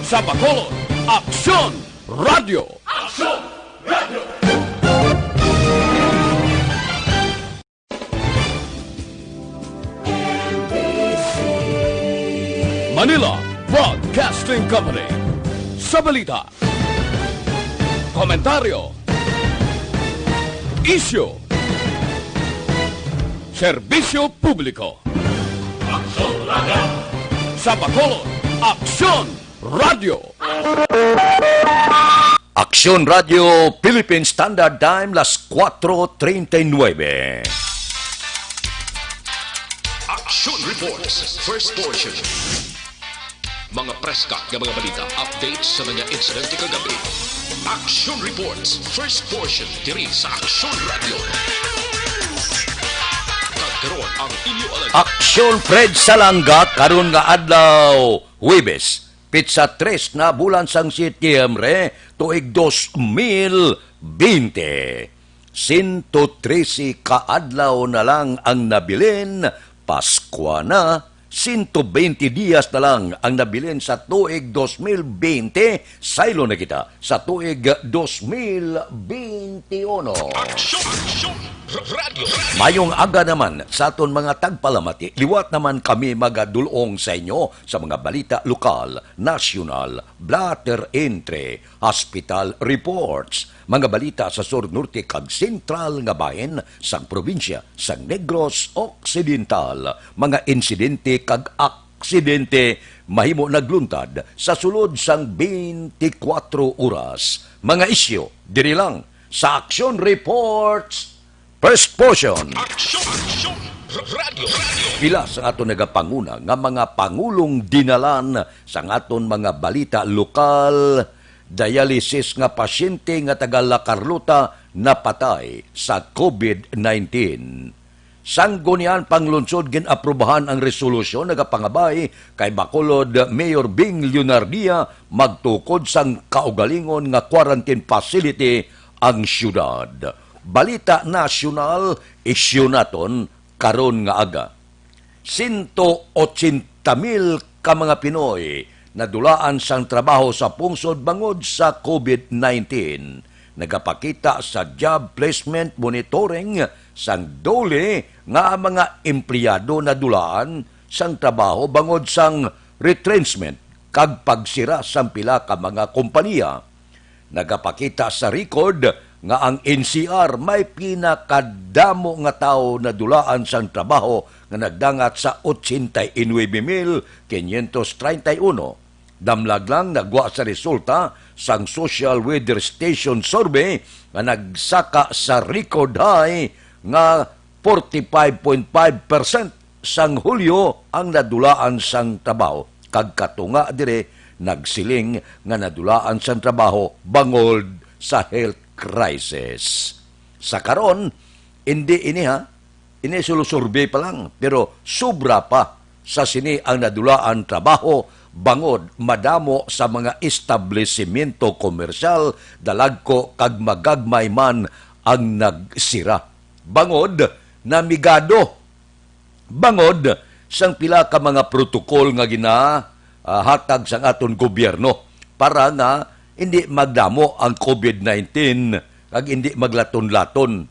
Sa Bacolod, Aksyon Radio! Aksyon Radio! Manila Broadcasting Company. Sa balita, komentaryo, isyu, serbisyo publiko. Aksyon Radio! Sa Bacolod, Aksyon Radio! Aksyon Radio Philippine Standard Time, las 4:39. Action Reports, first portion. Mga preska ng mga balita, updates sa mga insidente kagabi. Action Reports, first portion, diri sa Action Radio. Kagkaroon ang inyo alam. Aksyon Fred Salanga karon nga adlaw Huwebes. Pizza 3 na bulan sang Setyembre tuig 2020. 113 kaadlaw na lang ang nabilin, Paskwa na. 120 dias na lang ang nabilin sa tuig 2020. Saylo na kita sa tuig 2021. Action Radio. Mayong aga naman sa aton mga tagpalamati, liwat naman kami magadulong sa inyo sa mga balita lokal, nasyonal, blatter entry, hospital reports, mga balita sa Sur Norte kag Sentral nga bahin sang probinsya sang Negros Occidental, mga insidente kag aksidente mahimo nagluntad sa sulod sang 24 oras. Mga isyu diri lang sa Action Reports First Portion. Action Radio. Pila sa aton nagapanguna nga mga pangulong dinalan sa aton mga balita lokal, dialysis nga pasyente nga taga La Carlota napatay sa COVID-19. Sanggunian panglunsod ginaprobahan ang resolusyon nagapangabay kay Bacolod Mayor Bing Leonardia magtukod sang kaugalingon nga quarantine facility ang syudad. Balita nasyonal, isyu naton karon nga aga. 180,000 ka mga Pinoy nadulaan sang trabaho sa pungsod bangod sa COVID-19. Nagapakita sa job placement monitoring sang dole nga mga empleyado nadulaan sang trabaho bangod sang retrenchment kag pagsira sang pila ka mga kompanya. Nagapakita sa record nga ang NCR may pinakadamo nga tao na dulaan sang trabaho nga nagdangat sa 89,531. Damlag lang nagwa sa resulta sang Social Weather Station Survey nga nagsaka sa record high nga 45.5% sang Hulyo ang nadulaan sang trabaho. Kag katunga dire nagsiling nga nadulaan sang trabaho bangod sa health crisis. Sa karon, hindi ini sulusurvey pa lang, pero sobra pa sa sini ang nadulaan trabaho bangod madamo sa mga establishmento komersyal dalagko kag magagmay man ang nagsira. Bangod na migado. Bangod sang pila ka mga protokol nga hatag sang aton gobyerno para nga hindi magdamo ang COVID-19 kag hindi maglaton-laton.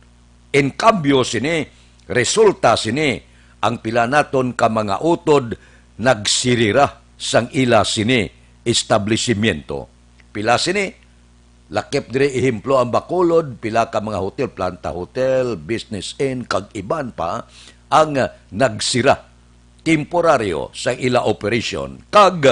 In cambio sini, resulta sini, ang pila naton ka mga utod nagsirira sang ila sini establishmento. Pila sini, lakip dire ihemplo ang Bacolod, pila ka mga hotel, Planta Hotel, Business Inn, kag iban pa, ang nagsira temporaryo sa ila operation. Kag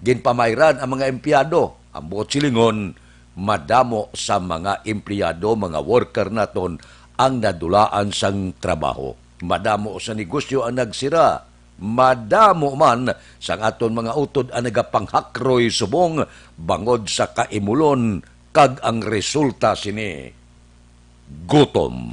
ginpamayran ang mga empleyado. Ang buot silingon, madamo sa mga empleyado, mga worker naton ang nadulaan sang trabaho. Madamo sa negosyo ang nagsira. Madamo man sang aton mga utod ang nagapanghakroy subong bangod sa kaimulon kag ang resulta sini gutom.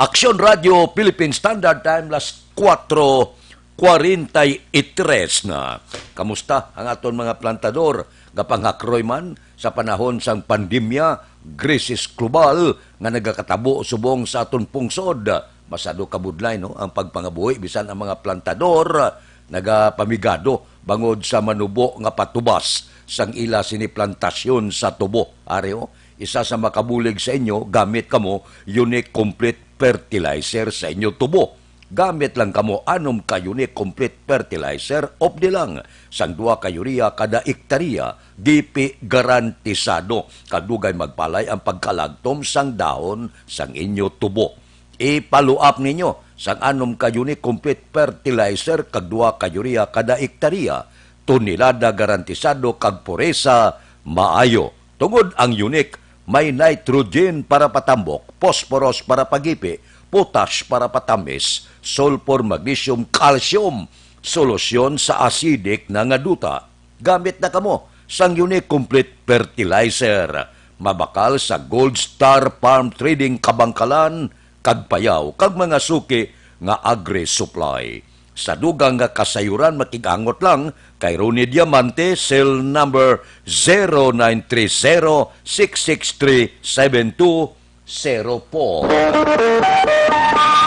Aksyon Radio Philippine Standard Time las 4:43 na. Kamusta ang aton mga plantador? Gapanghakroy man sa panahon sang pandemya, krisis global nga nagakatabo subong sa aton pungsod. Masado kabudlay no ang pagpangabuhi bisan ang mga plantador nagapamigado bangod sa manubo nga patubas sang ila siniplantasyon sa tubo. Areo, isa sa makabulig sa inyo, gamit kamo unique complete fertilizer sa inyo tubo. Gamit lang kamo anom ka unique complete fertilizer of di lang sang 2 ka urea kada ektarya, gipi garantisado kadugay magpalay ang pagkalagtom sang dahon sang inyo tubo. Ipaluap ninyo sang anom ka unique complete fertilizer kag 2 ka urea kada ektarya, tonelada garantisado kag puresa maayo. Tungod ang unique, may nitrogen para patambok, phosphorus para pagipi, potash para patamis, sulfur, magnesium, calcium, solusyon sa acidic na nga duta. Gamit na kamo sang unique complete fertilizer. Mabakal sa Gold Star Farm Trading Kabangkalan, kag payaw, kag mga suki nga agri-supply. Sa dugang nga kasayuran, makigangot lang kay Ronnie Diamante, cell number 0930-663-7204.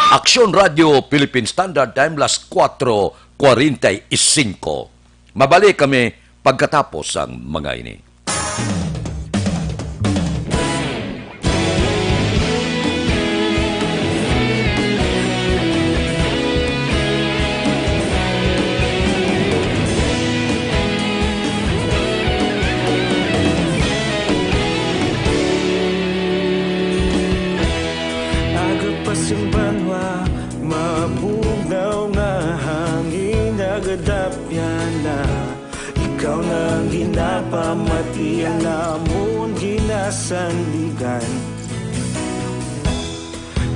Aksyon Radio, Philippine Standard Time, las 4:45. Mabalik kami pagkatapos ang mga ini. Ikaw nang ginapamati ang namon ginasandigan.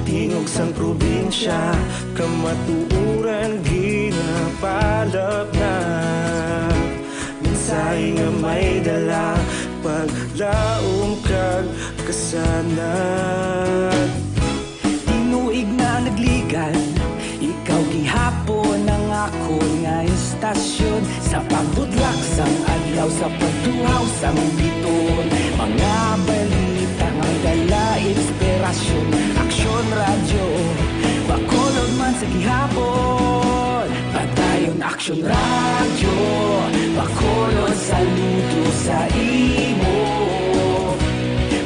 Tingog sang probinsya, kamatuuran ginapalap na. Minsay nga may dala, paglaong kag kasanad. Tinuig na nagligan, ikaw gihapon ang ako nga istasyon. Sa pagbutlak sang adlaw, sa pagtuhaw sang biton. Mga balita nga dala inspirasyon. Aksyon radyo, bakolod man sa gihapon. Patayon Aksyon radyo, bakolod saludo sa imo.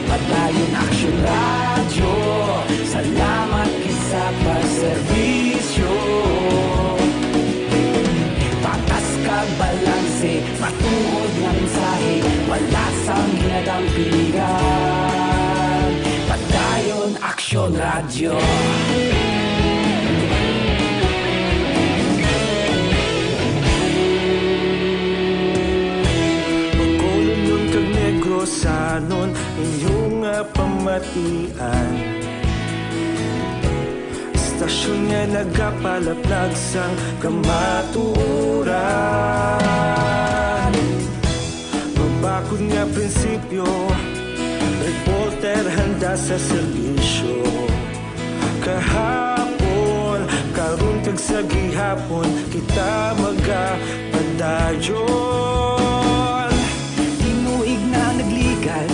Patayon Aksyon radyo, salamat isa pagserbisyo. Patas kag balanse, matuod ng mensahe, wala sang ginadampigan. Patayon Aksyon radyo. Pagkulong nun kag negrosanon, inyong pamatian. Istasyon nga nagapalaplag sang kamatuuran. Mabakod nga prinsipyo, reporter handa sa serbisyo. Kahapon, karon kag sa gihapon, kita magapadayon. Tinuig na nagligan,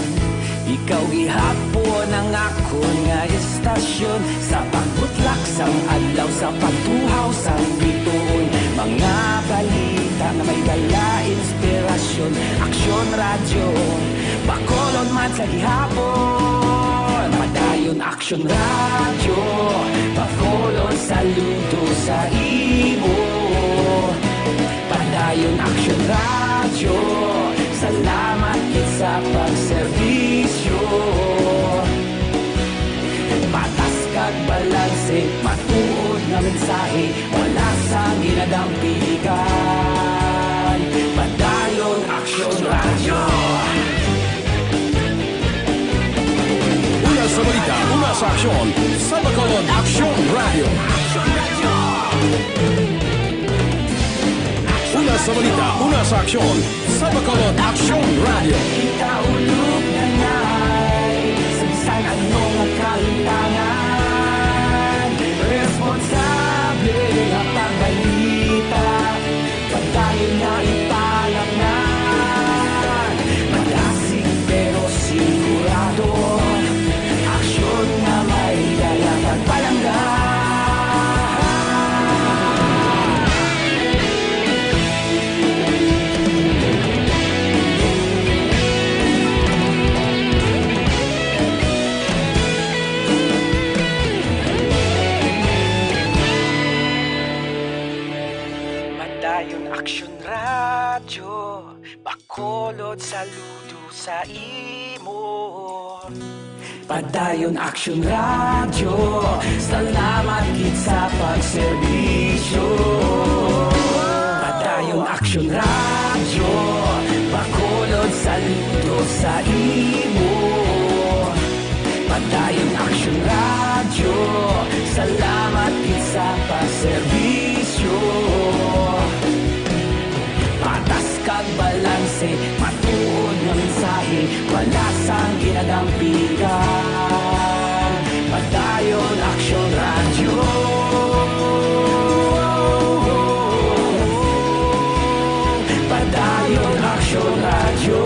ikaw gihapon ang ako nga istasyon. Sa pagbutlak sang adlaw, sa pagtuhaw sang biton. Mga balita na may dala inspirasyon. Aksyon radyo, bakolod man sa gihapon. Padayon Aksyon radyo, bakolod saludo sa imo. Padayon Aksyon radyo, salamat sa pagserbisyo. Patas kag balanse, matuod na mensahe, wala sang ginadampigan. Padayon Aksyon radyo. Una sa balita, una sa aksyon, sa bakolod Aksyon Radio. Una sa balita, una sa aksyon, sa bakolod Aksyon Radio. Kita ulog na ngay, sa bisan anong kalintangan. Responsable na pagbalita, patayon na ipalam na. Malasig pero sigurado, aksyon na may dala pagpalanggan. Padayon Aksyon Radyo, bakolod saludo sa imo. Padayon Aksyon Radyo, salamat gid sa pagserbisyo. Padayon Aksyon Radyo, bakolod saludo sa imo. Padayon Aksyon Radyo, salamat gid sa pagserbisyo. Patas kag balanse, matuod nga mensahe, wala sang ginadampigan. Padayon Aksyon Radyo. Padayon Aksyon Radyo.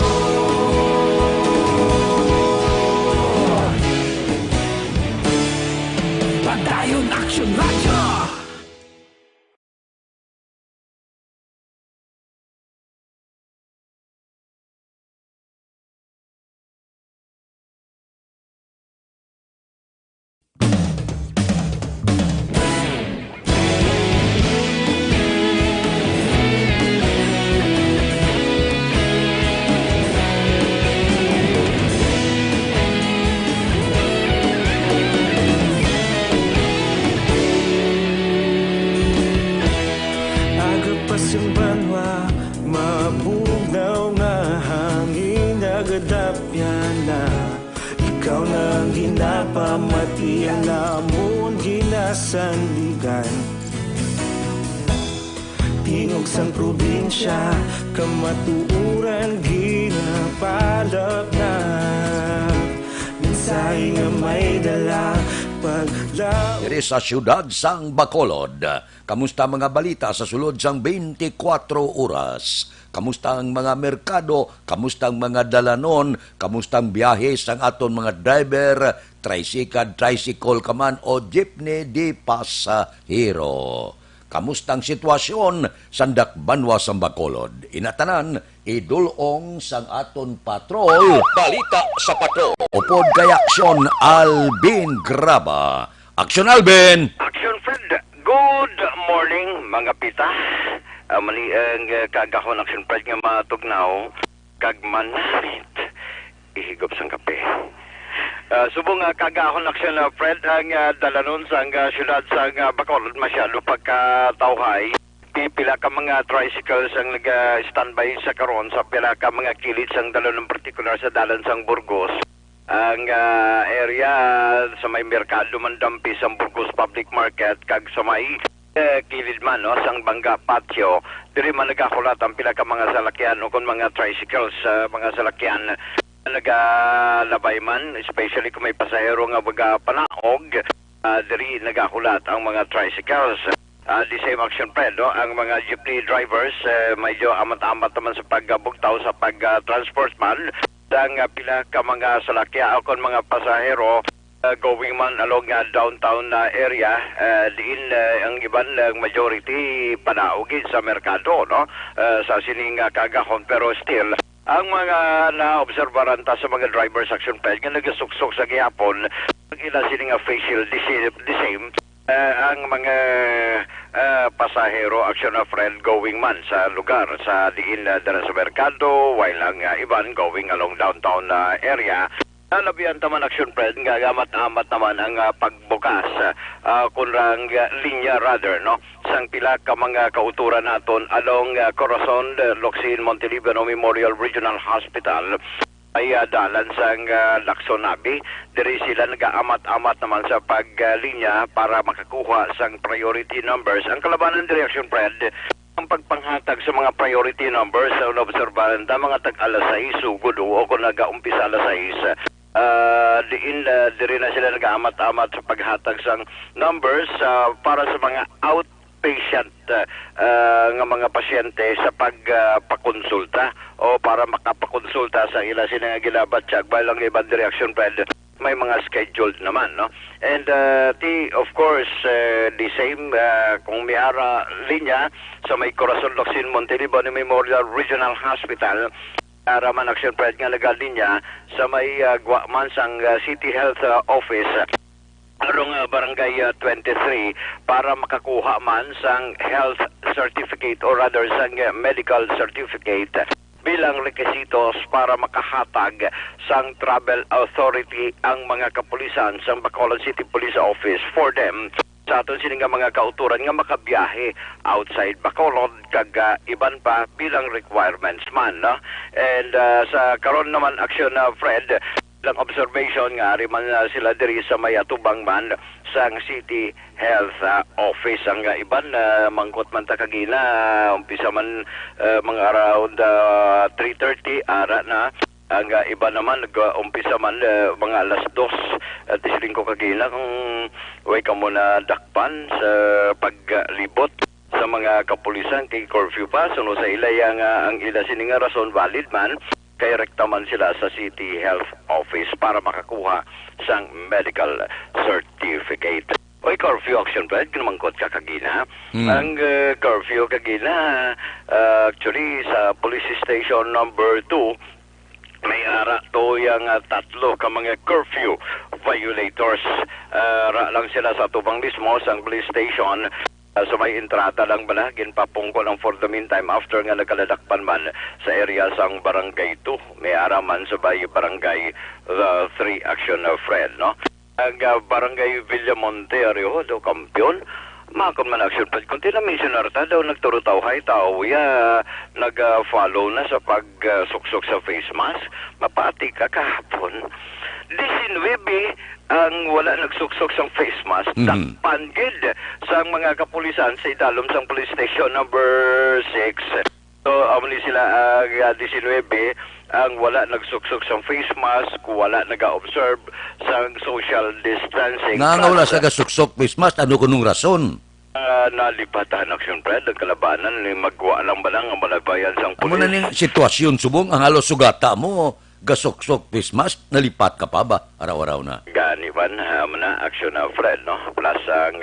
Padayon Aksyon Radyo. Agapasang banwa, mabugnaw nga hangin agadapyan na. Ikaw nang ginapamati ang namon ginasandigan. Tingog sang probinsya, kamatuuran ginapalap na. Mensahe nga may dala, paglaw. Diri sa siyudad sang Bacolod. Kamusta mga balita sa sulod sang 24 oras? Kamusta ang mga merkado? Kamusta ang mga dalanon? Kamusta ang biyahe sang aton mga driver, tricycle kaman o jeepney di pasahero? Kamusta ang sitwasyon sa Dakbanwa sa Bacolod? Inatanan, idulong sang aton patrol. Balita sa patrol. Upod kay Aksyon Alvin Graba. Aksyon Alvin! Aksyon Fred, good morning mga pita. Mali ang kagahon Aksyon Fred nga matugnaw, kagmanamit, ihigop sang kape. Subong kagahon Aksyon Fred ang dalanon sang syudad sang Bacolod masyado pagkatawhay. Pila ka mga tricycles ang nag-standby sa karon sa pila ka mga kilid sang dalanon particular sa dalan sang Burgos. Ang area sa may merkado man dampi sa Burgos Public Market kag sa may kilid man no sang Bangga Patio diri man nagakulat ang pila ka mga salakyan o kun mga tricycles mga salakyan nagalabay man especially kung may pasahero nga baga panaog diri nagakulat ang mga tricycles. The same Action Fred, no? Ang mga jeepney drivers medyo amat-amat naman sa pagbugtaw sa pag-transport man sang pila ka mga salakya o kon mga pasahero going man along downtown area diin ang iban majority panaugin sa merkado no sa sining kagahon pero still ang mga naobserbaran ta sa mga drivers Action Fred nga nagasuksok sa gihapon ila sining facial the same ang mga pasahero Action Fred going man sa lugar sa diin dara sa merkado while ang iban going along downtown area. Labihan taman Action Fred nga gamat-amat naman ang pagbukas kunrang linya rather no sang pila ka mga kauturan naton along Corazon, Locsin, Montelibano Memorial Regional Hospital ay dalan sang Laksonabi. Diri sila nag-amat-amat naman sa paglinya para makakuha sang priority numbers. Ang kalabanan diri Action Fred ang pagpanghatag sa mga priority numbers sa obserbahan ta mga tag-alas 6 sugod o kung nag-umpisa alas 6 diri na sila nag-amat-amat sa paghatag sang numbers para sa mga outpatient nga mga pasyente sa pagpakonsulta o para makapakonsulta sa ila sila nga gilabatsyag balang ibang Action Fred may mga scheduled naman no and of course the same kung miara linya sa may Corazon Locsin Montelibano Memorial Regional Hospital Raman Action Fred nga nagalinya sa may Guaman sang City Health Office arong barangay 23 para makakuha man sang health certificate or rather sang medical certificate bilang requisitos para makahatag sang travel authority ang mga kapulisan sang Bacolod City Police Office for them sa aton sini nga mga kauturan nga makabiyahe outside Bacolod kag iban pa bilang requirements man, no? And sa karon naman aksyon na Fred lang observation nga ari man sila diri sa may atubang man sang City Health Office ang iban mangkot man ta kagina umpisa man mga around 3:30 ara na ang iba naman nag-umpisa man mga alas 2 at isiling ko kagina kung way ka muna dakpan sa paglibot sa mga kapulisan kay curfew pa suno sa ila ang ila sining rason valid man kay rekta man sila sa City Health Office para makakuha sang medical certificate. Oy, curfew action Brad, kinamangkot ka kagina. Ang curfew kagina, actually sa police station number 2, may ara to yung tatlo ka mga curfew violators. Ra lang sila sa tubang mismo sa police station. So may entrada lang bala, ginpapungko lang for the meantime after nga nagaladakpan man sa area sang barangay 2. May araman sa barangay 3 action of Fred, no? Ang barangay Villamonte, Ario, do kampiyon, makon man action Fred. Kung tinamisyonar ta daw nagturutaw-hay tao, nag-follow na sa pag-suksok sa face mask. Mapati ka kahapon. 19 ang wala nagsuksok sang face mask, dakpan gid sa mga kapulisan sa idalom sang police station number 6. So, amuli sila ang 19 ang wala nagsuksok sang face mask, wala naga-observe sang social distancing. Nga wala sa gasuksok face mask, ano kunong rason? Nalipatan action Fred, ang kalabanan, magwa lang ba lang ang malabayan sang Amo pulis. na ning sitwasyon subong ang halos sugata mo gasuksok face mask, nalipat ka pa ba araw-araw na? Gani man na action na Fred, no? Plus ang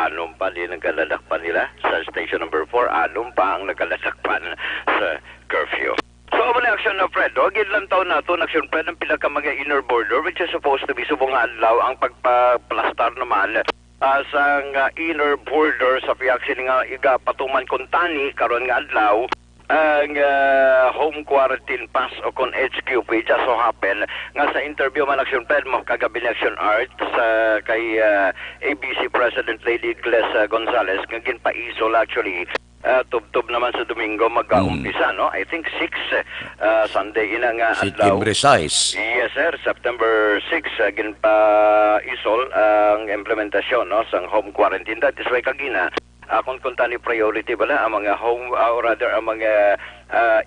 anong pa din nagkaladakpan nila sa station number 4, anong pa ang nagkaladakpan sa curfew. So, na action na Fred, no? Gidlang taon na ito, action Fred, ang pila ka mga inner border which is supposed to be subong adlaw ang pagpaplastar naman sa inner border sa piyak sini nga iga patuman kuntani karon nga adlaw ang home quarantine pass o kon HQP just so happen nga sa interview man action Fred mo kagabi ni Action Art sa kay ABC President Lady Gles Gonzales nga ginpaisol actually tub-tub naman sa Domingo mag-umpisa, no? I think 6 Sunday ina nga adlaw. September 6. Yes sir, September 6 ginpa-isol ang implementasyon, no, sang home quarantine. That is why kagina kung kuntani priority bala ang mga home or rather ang mga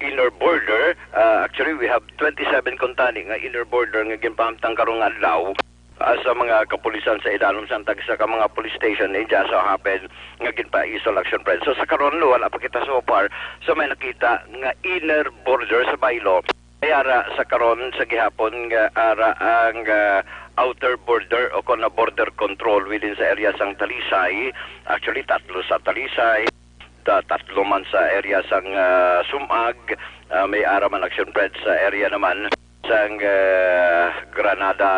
inner border. Actually we have 27 kuntani nga inner border nga ginpahamtang karong adlaw sa mga kapulisan sa idalom sa tagsa ka mga police station just so happen nga ginpa-isol action Fred. So sa karon wala pa kita so far so may nakita nga inner border sa baylo ay ara sa karon sa gihapon nga ara ang outer border o kon na border control within sa area sang Talisay. Actually tatlo sa Talisay, tatlo man sa area sang Sumag, may ara man action Fred sa area naman sang Granada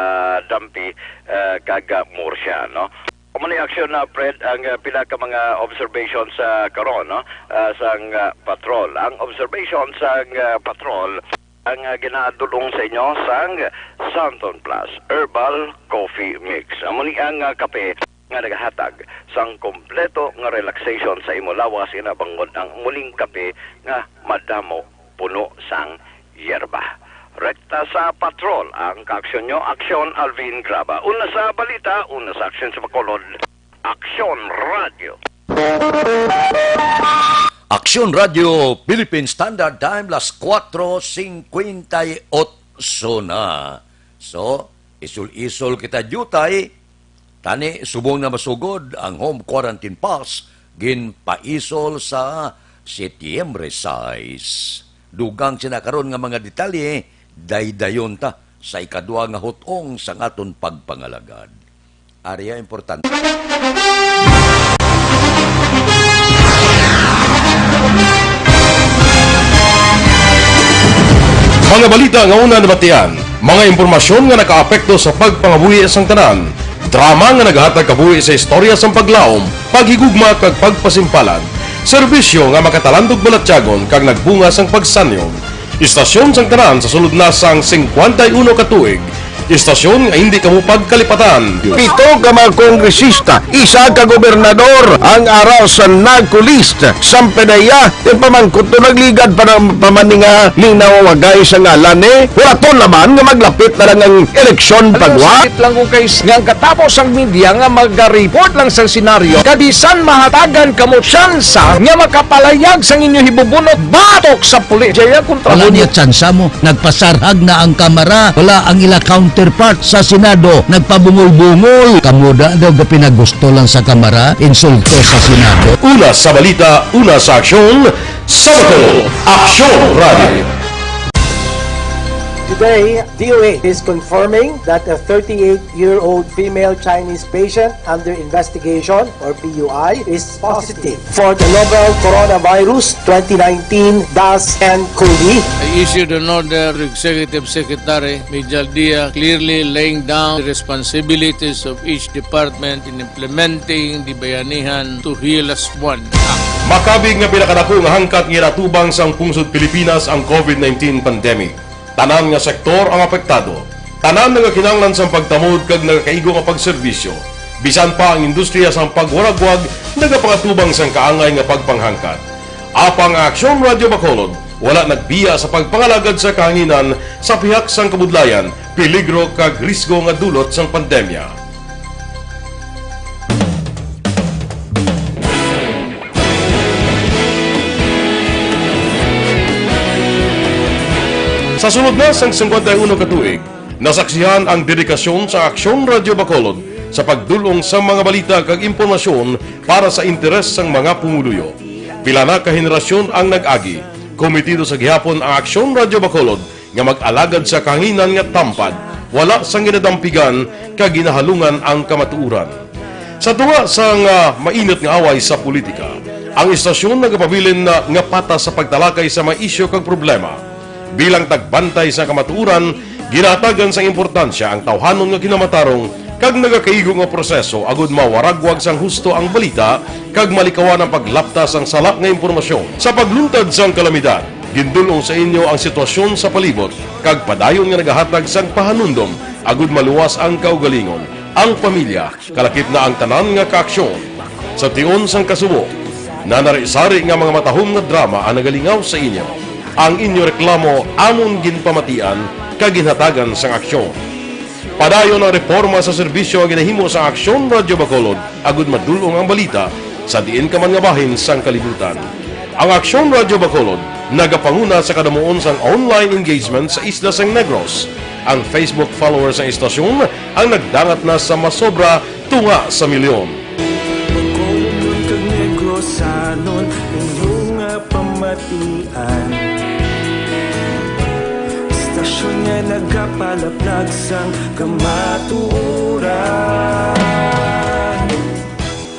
Dampi kaga Murcia, no? Kung action na Fred ang pila ka mga observations sa karon, no? Sang patrol. Ang observation sang patrol ang ginadulong sa inyo sang Santon Plus Herbal Coffee Mix. Amuni ang kape nga nagahatag sang kompleto nga relaxation sa imo lawas inabangod ang muling kape nga madamo puno sang yerba. Rekta sa patrol ang kaaksyon nyo, Aksyon Alvin Graba. Una sa balita, una sa aksyon sa Bacolod, Aksyon Radio. Aksyon Radio, Philippine Standard Time, las 4:58 na. So, isul-isul kita jutay, tani subong na masugod ang home quarantine pass, ginpaisol sa Setyembre 6. Dugang sinakaroon nga mga detalye, daydayon ta sa ikadwa nga hutong sa aton pagpangalagad. Area importante. Mga balita nga una nabatian, mga impormasyon nga nakaapekto sa pagpangabuhi sang tanan, drama nga naghatag kabuhi sa istorya sang paglaom, paghigugma kag pagpasimpalan. Serbisyo nga makatalandog balatyagon kag nagbunga sang pagsanyog. Istasyon sang tanan sa sulod na sang 51 katuig. Istasyon nga hindi kamo pagkalipatan. Pito ka mga kongresista, isa ka gobernador ang araw sa nagkulist sampedaya pamangkot to nagligad para pamaninga linaw wagay sa ngalan wala to naman nga maglapit na lang ang eleksyon pagwa. Sakit lang ko guys nga katapos ang media nga mag-report lang sa senaryo kabisan mahatagan kamo tsansa nga makapalayag sang inyo hibubunot batok sa pulis. Jaya kontra Wala niya tsansa mo. Nagpasarhag na ang kamera. Wala ang ila counterpart sa Senado. Nagpabungol-bungol. Kamuda daw ga pinagusto lang sa kamera. Insulto sa Senado. Una sa balita, una sa aksyon, Sabado, Aksyon Radio. Today, DOA is confirming that a 38-year-old female Chinese patient under investigation, or PUI, is positive for the novel coronavirus 2019-10-CoV. I issued an order to Executive Secretary Major Dia clearly laying down the responsibilities of each department in implementing the Bayanihan to Heal as One Act. Makabig nga pinakadako nga hangkat nga natubang sang pungsod Pilipinas ang COVID-19 pandemic. Tanan nga sektor ang apektado. Tanan nga kinahanglan sang pagtamod kag nagakaigo nga pagserbisyo. Bisan pa ang industriya sang pagwaragwag nagapangatubang sang kaangay nga pagpanghangkat. Apang Aksyon Radio Bacolod wala nagbiya sa pagpangalagad sa kahanginan sa pihak sang kabudlayan, peligro kag risgo nga dulot sang pandemya. Sa sunod na sang 51 katuig, nasaksihan ang dedikasyon sa Aksyon Radio Bacolod sa pagdulong sa mga balita kag impormasyon para sa interes sang mga pumuluyo. Pila na ka henerasyon ang nag-agi, komitido sa gihapon ang Aksyon Radio Bacolod nga mag-alagad sa kahanginan nga tampad, wala sang ginadampigan kag ginahalungan ang kamatuuran. Sa tunga sang mainit nga away sa politika, ang istasyon nagapabilin na nga patas sa pagtalakay sa mga isyu kag problema. Bilang tagbantay sa kamatuuran, ginatagan sa importansya ang tawhanon nga kinamatarong kag nagakaigo nga proseso agud mawaragwag sang husto ang balita kag malikawan ang paglaptas ang salak nga impormasyon. Sa pagluntad sang kalamidad, gindulong sa inyo ang sitwasyon sa palibot kag padayon nga nagahatag sang pahanundom agud maluwas ang kaugalingon, ang pamilya, kalakip na ang tanan nga kaaksyon. Sa tion sang kasubo, nanari-sari nga mga matahom nga drama ang nagalingaw sa inyo. Ang inyo reklamo amon ginpamatian kag ginhatagan sang aksyon. Padayon ang reforma sa serbisyo nga ginahimo sa Aksyon Radio Bacolod agud madulong ang balita sa diin ka man nga bahin sang kalibutan. Ang Aksyon Radio Bacolod nagapanguna sa kadamuon sang online engagement sa Isla San Negros. Ang Facebook followers sa istasyon ang nagdangat na sa masobra tunga sa milyon. Bacolod kag Negros sanon inyong pamatian. Stasyon nga nagapalaplag sang kamaturan.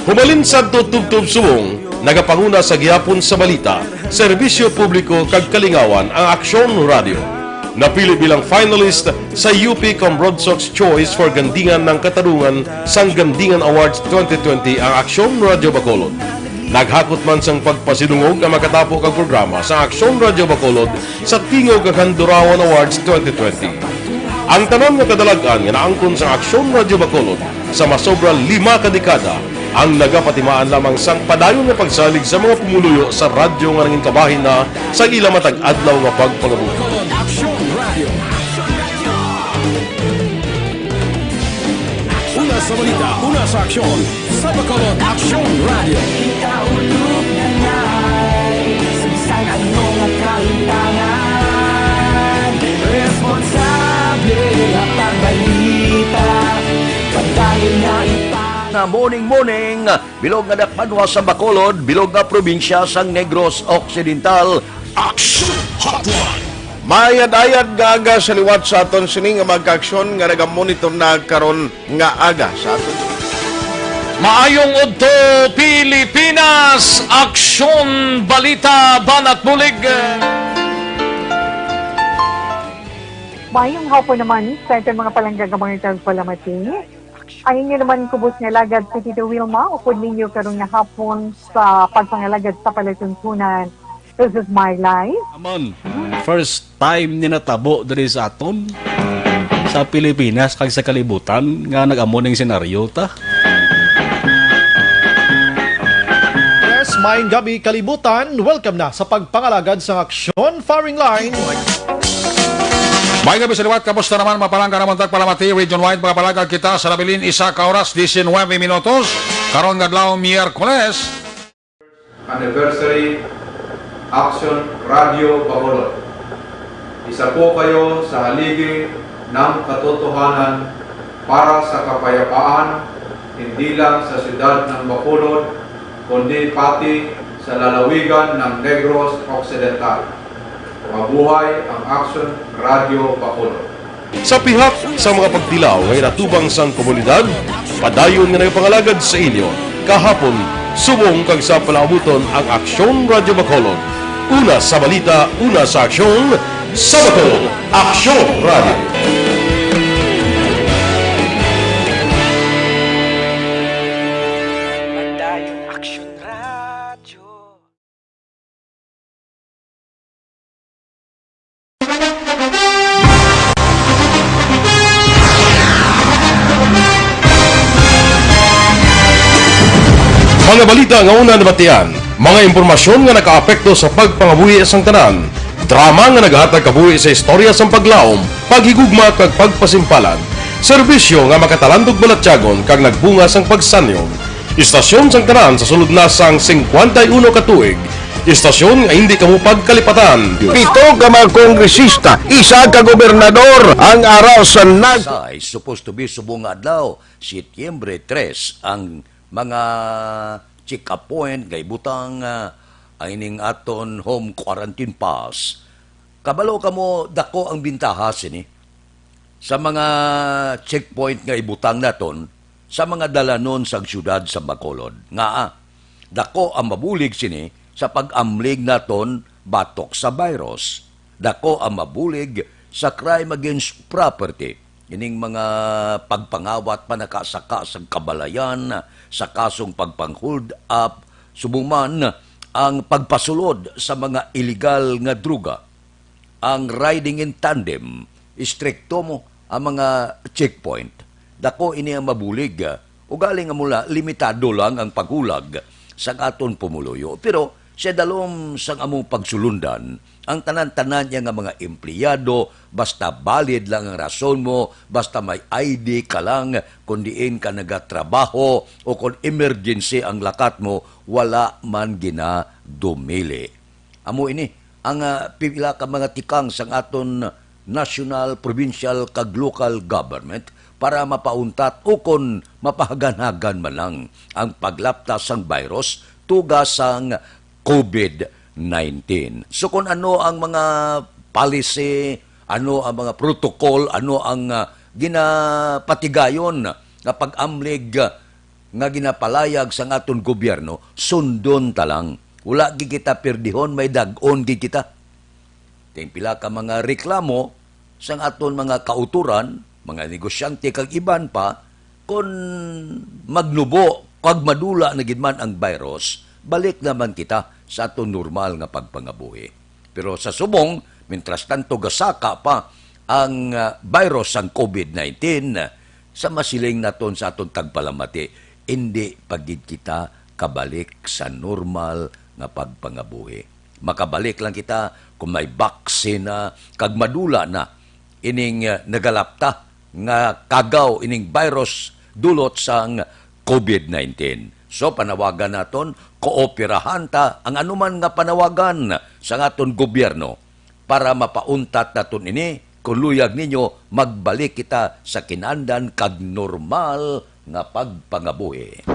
Humalin sa tutubtub subong, nagapanguna sa gihapon sa balita, serbisyo publiko kag kalingawan ang Aksyon Radio. Napili bilang finalist sa UP Broadsox Choice for Gandingan ng Katarungan sang Gandingan Awards 2020 ang Aksyon Radio Bacolod. Naghakot man sang pagpasidungog ang makatapo kag programa sa Aksyon Radio Bacolod sa Tingog kag Handurawan Awards 2020. Ang tanan nga kadalagan nga naangkon sa Aksyon Radio Bacolod sa masobra 5 ka dekada ang nagapatimaan lamang sang padayon nga pagsalig sa mga pumuluyo sa radyo nga nangin kabahin na sa ila matag adlaw nga pagpangabuhi. Una sa balita, una sa aksyon, sa Bacolod Aksyon Radio. Ikaulog na na'y Sabisan anong nakahintangan Responsable ang pagbalita Pagdayon na Na morning, bilog nga dakpanwa sa Bacolod, bilog nga probinsya sang Negros Occidental. Aksyon Hotline. Mayad-ayad nga aga sa liwat sa aton sini nga magkaaksyon nga nagamonitor na karon nga aga sa aton. Maayong udto Pilipinas, Aksyon Balita Banat Bulig. Mayong hapon naman sa ito mga palanggagamang ito palamati. Ay inyo naman kubos nga lagad sa Tito Wilma, upod ninyo karong nga hapon sa pagpangalagad sa palatuntunan. This is my life. Amon, first time ni natabo diri sa aton sa Pilipinas kag sa kalibutan nga nag-amo ning senaryo ta. Yes, maayong gabi kalibutan. Welcome na sa pagpangalagad sa Aksyon Firing Line. May gabi sa liwat, kamusta naman mapalangga naman tagpalamati, region-wide mga palagag kita sa labilin isa ka oras, 19 minutos, karon nga adlaw Miyerkules. Anniversary Aksyon Radio Bacolod. Isa po kayo sa haligi ng katotohanan para sa kapayapaan, hindi lang sa siyudad ng Bacolod, kundi pati sa lalawigan ng Negros Occidental. Mabuhay ang Aksyon Radio Bacolod. Sa pihak sa mga pagtilaw ngay natubang sang komunidad, padayon nga nagpangalagad sa inyo. Kahapon, subong kag sa palaabuton ang Aksyon Radio Bacolod. Una sa balita, una sa aksyon, sa Bacolod, Aksyon Radio. Mga balita nga una nabatian, mga impormasyon nga nakaapekto sa pagpangabuhi sang tanan, drama nga naghatag kabuhi sa istorya sang paglaom, paghigugma kag pagpasimpalan, serbisyo nga makatalandog balatyagon kag nagbunga sang pagsanyong, istasyon sang tanan sa sulod na sang 51 ka tuig, istasyon nga hindi kamo pagkalipatan. 7 ka mga kongresista, 1 ka gobernador ang araw sa Is supposed to be subong adlaw, Setyembre 3 ang mga check-up point kay butang ang ining aton home quarantine pass. Kabalo kamo dako ang bintaha sini sa mga checkpoint nga ibutang naton sa mga dalanon sa syudad sa Bacolod. Nga dako ang mabulig sini sa pag-amlig naton batok sa virus. Dako ang mabulig sa crime against property. Ining mga pagpangawat panakasaka sa kabalayan sa kasong pagpang-hold up, subuman ang pagpasulod sa mga illegal nga druga, ang riding in tandem, istrikto mo ang mga checkpoint. Dako ini ang mabulig, ugali nga mula limitado lang ang paghulag sa aton pumuluyo. Pero sa dalom sang among pagsulundan, ang tanan-tanan niya nga mga empleyado, basta valid lang ang rason mo, basta may ID ka lang, kung diin ka nagatrabaho, o kung emergency ang lakat mo, wala man ginadumili. Amo ini, ang pipila ka mga tikang sang aton national, provincial, kag local government, para mapauntat o kung mapahagan-hagan man lang ang paglaptas sang virus, tugas sang COVID-19. So kung ano ang mga policy, ano ang mga protocol, ano ang ginapatigayon na pag-amlig nga ginapalayag sa aton gobyerno, sundon talang. Wala gi kita perdihon, may dag-on gi kita. Ting pila ka mga reklamo sa aton mga kauturan, mga negosyante kag iban pa, kung magnubo kag madula na gid man ang virus, balik naman kita sa aton normal nga pagpangabuhi. Pero sa subong, mientras tanto gasaka pa ang virus ang COVID-19, sa masiling naton sa aton tagpalamati, hindi pagid kita kabalik sa normal nga pagpangabuhi. Makabalik lang kita kung may vaccine na kag madula na ining nagalapta nga kagaw ining virus dulot sang COVID-19. So panawagan naton, kooperahan ta ang anuman nga panawagan sa aton gobyerno para mapauntat naton ini kung luyag ninyo magbalik kita sa kinandan kag normal nga pagpangabuhi.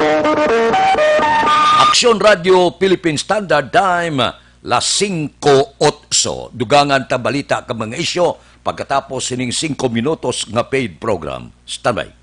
Aksyon Radio Philippine Standard Time, las 5:08. Dugangan ta balita ka mga isyo pagkatapos sining 5 minutos nga paid program. Standby.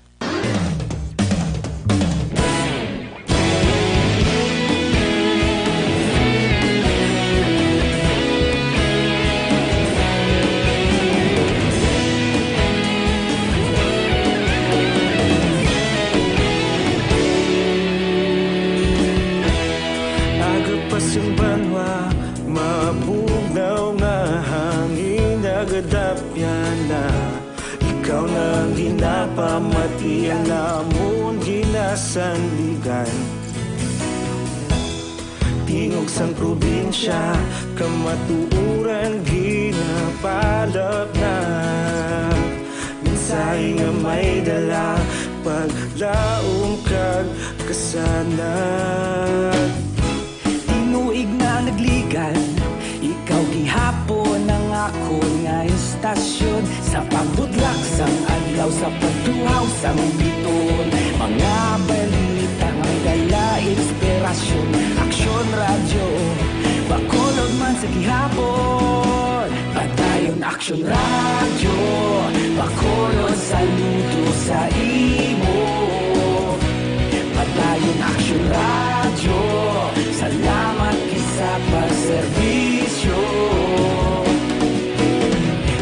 kadapya na ikaw nang ginapamatian namon ginasanligan. Tingog sang probinsya kamatuuran ginapalap na mensahe nga may dala paglaom kag kasanag. Tinuig na nagligan, ikaw gihapon ang ako nga istasyon sa pagbudlak sang adlaw sa pagtuhaw sang biton. Mga balita may dala inspirasyon, Aksyon Radyo Bacolod man sa gihapon. Padayon Aksyon Radyo Bacolod, saludo sa imo. Padayon Aksyon Radyo, salamat kisa pagserbisyo.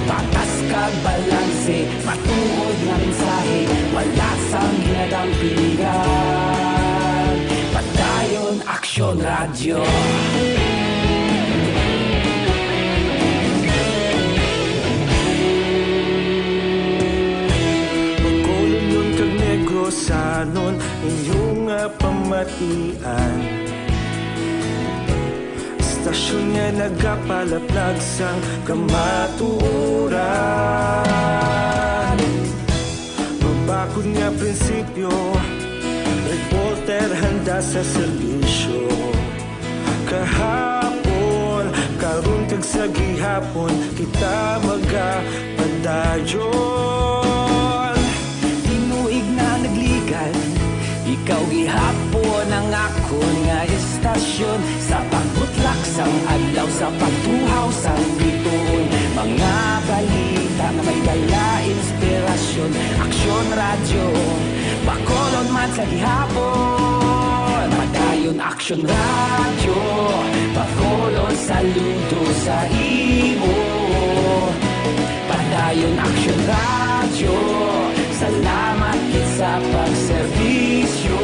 Patas kag balanse, matuod nga mensahe, wala sang ginadampingan. Padayon Aksyon Radyo. Sanon inyong pamatian, stasyon nga nagapalaplag sang kamatuoran. Mabakod nga prinsipyo, reporter handa sa serbisyo. Kahapon, karon kag sa gihapon, kita magapadayon. Tinuig na nagligan, ikaw gihapon ang akon nga istasyon sa pagbutlak sang adlaw sa pagtuhaw sang biton. Mga balita nga may dala inspirasyon, Aksyon Radyo Bacolod man sa gihapon. Padayon Aksyon Radyo Bacolod, saludo sa imo. Padayon Aksyon Radyo, salamat sa pagserbisyo.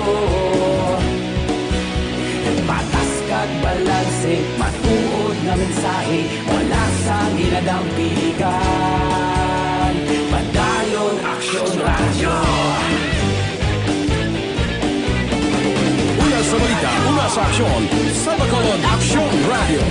Patas kag balanse, matuod na mensahe, wala sang ginadampingan. Padayon Aksyon Radyo. Una sa balita, una sa aksyon, sa Bacolod Aksyon Radio.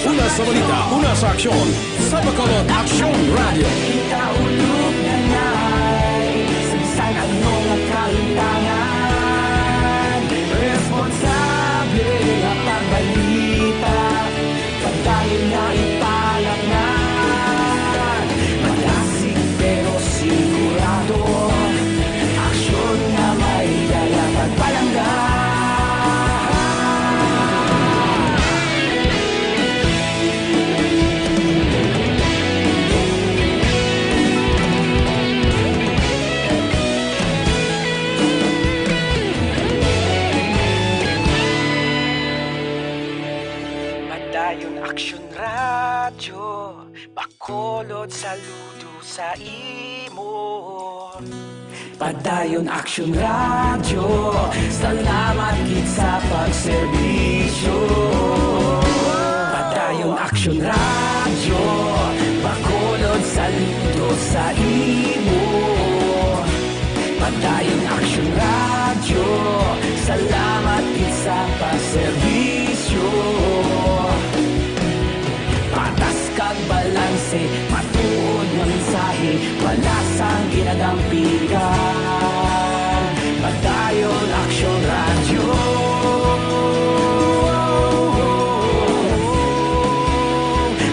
Una sa balita, una sa aksyon, sa Bacolod Aksyon Radio. Ikaulog na na'y sansan ano nga kalintangan. Responsable nga pagbalita, pagdayon na ipalak na. Malasig pero sigurado, aksyon nga may dala pagpalanggan. Aksyon Radyo Bacolod, saludo sa imo. Padayon Aksyon Radyo, salamat gid sa pagserbisyo. Padayon Aksyon Radyo Bacolod, saludo sa imo. Padayon Aksyon Radyo, salamat gid sa pagserbisyo. Patas kag balanse, matuod nga mensahe, wala sang ginadampingan. Padayon Aksyon Radyo.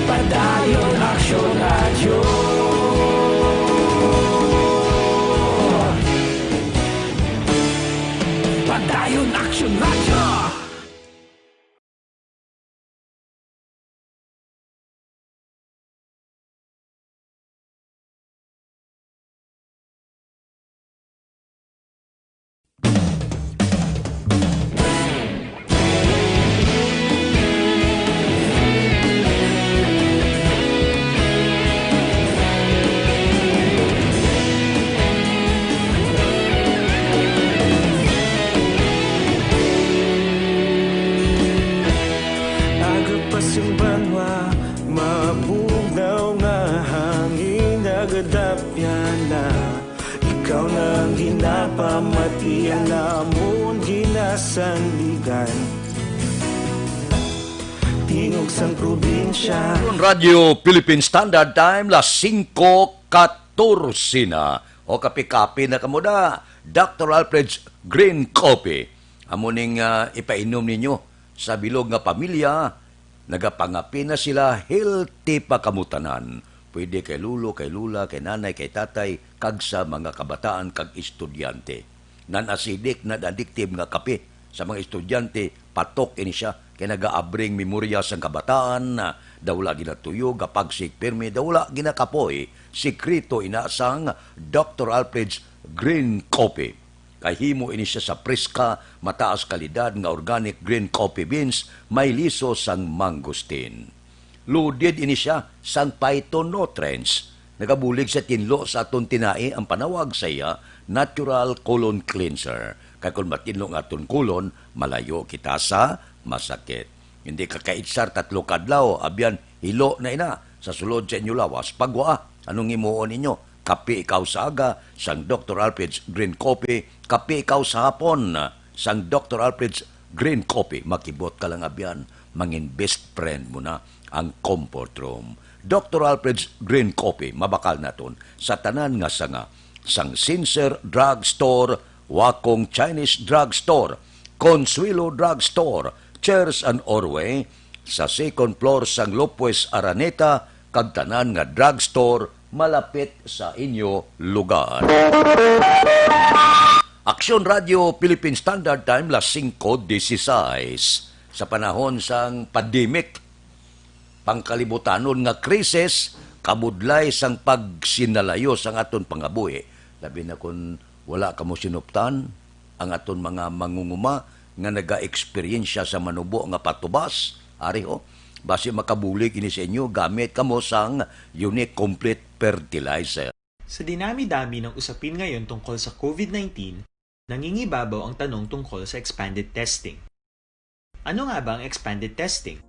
Padayon Aksyon Radyo. Padayon Aksyon Radyo. sanligan, tingog sang probinsya. Radio Philippine Standard Time, las 5:14 na. O kape-kape na kamuda, Dr. Alfred's Green Coffee. Amuning ipainom ninyo sa bilog nga pamilya, nagapangapi na sila, healthy pa kamutanan. Pwede kay lulo, kay lula, kay nanay, kay tatay, kag sa mga kabataan, kag estudyante. Non-acidic, non-addictive nga kape sa mga estudyante, patok ini siya, kay nagaabring memorya sa kabataan, dawla ginatuyo, gapagsik pirmi, dawla ginakapoy, sikrito inasang Dr. Alfred's Green Coffee. Kay himo ini siya sa preska, mataas kalidad nga organic green coffee beans, may liso sang mangosteen. Loaded ini siya sang phytonutrients. Nagabulig sa tinlo sa aton tinai ang panawag sa iya, natural colon cleanser. Kaya kung matinlo nga aton colon, malayo kita sa masakit. Hindi kakaitsar 3 kadlaw, abyan hilo na ina sa sulod sa inyo lawas. Pagwa, anong imuon ninyo? Kape ikaw sa aga, sang Dr. Alfred's Green Coffee. Kape ikaw sa hapon, sang Dr. Alfred's Green Coffee. Makibot ka lang abyan, mangin best friend mo na ang comfort room. Dr. Alfred's Green Coffee, mabakal naton sa tanan nga sanga, sang Sincere Drug Store, Wakong Chinese Drug Store, Consuelo Drug Store, Chairs and Orway, sa second floor sang Lopez Araneta, kag tanan nga drugstore malapit sa inyo lugar. Aksyon Radio Philippine Standard Time, las 5:16. Sa panahon sang pandemic, pangkalibutanon nga krisis, kabudlay sang pagsinalayo sang aton pangabuhi. Labi na kung wala kamo sinuptan, ang aton mga mangunguma nga naga-eksperyensya sa manubo nga patubas, ari ho, basi makabulig ini sa inyo, gamit kamo sang unique complete fertilizer. Sa dinami-dami ng usapin ngayon tungkol sa COVID-19, nangingibabaw ang tanong tungkol sa expanded testing. Ano nga ba ang expanded testing?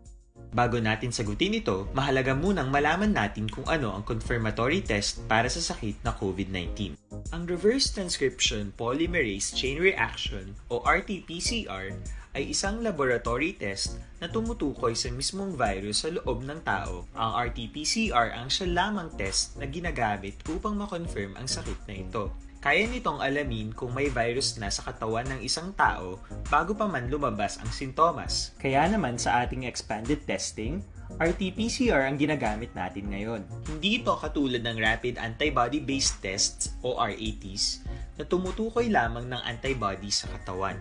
Bago natin sagutin ito, mahalaga munang malaman natin kung ano ang confirmatory test para sa sakit na COVID-19. Ang reverse transcription polymerase chain reaction o RT-PCR ay isang laboratory test na tumutukoy sa mismong virus sa loob ng tao. Ang RT-PCR ang siya lamang test na ginagamit upang makonfirm ang sakit na ito. Kaya nitong alamin kung may virus na sa katawan ng isang tao bago pa man lumabas ang sintomas. Kaya naman sa ating expanded testing, RT-PCR ang ginagamit natin ngayon. Hindi ito katulad ng rapid antibody-based tests o RATs na tumutukoy lamang ng antibodies sa katawan.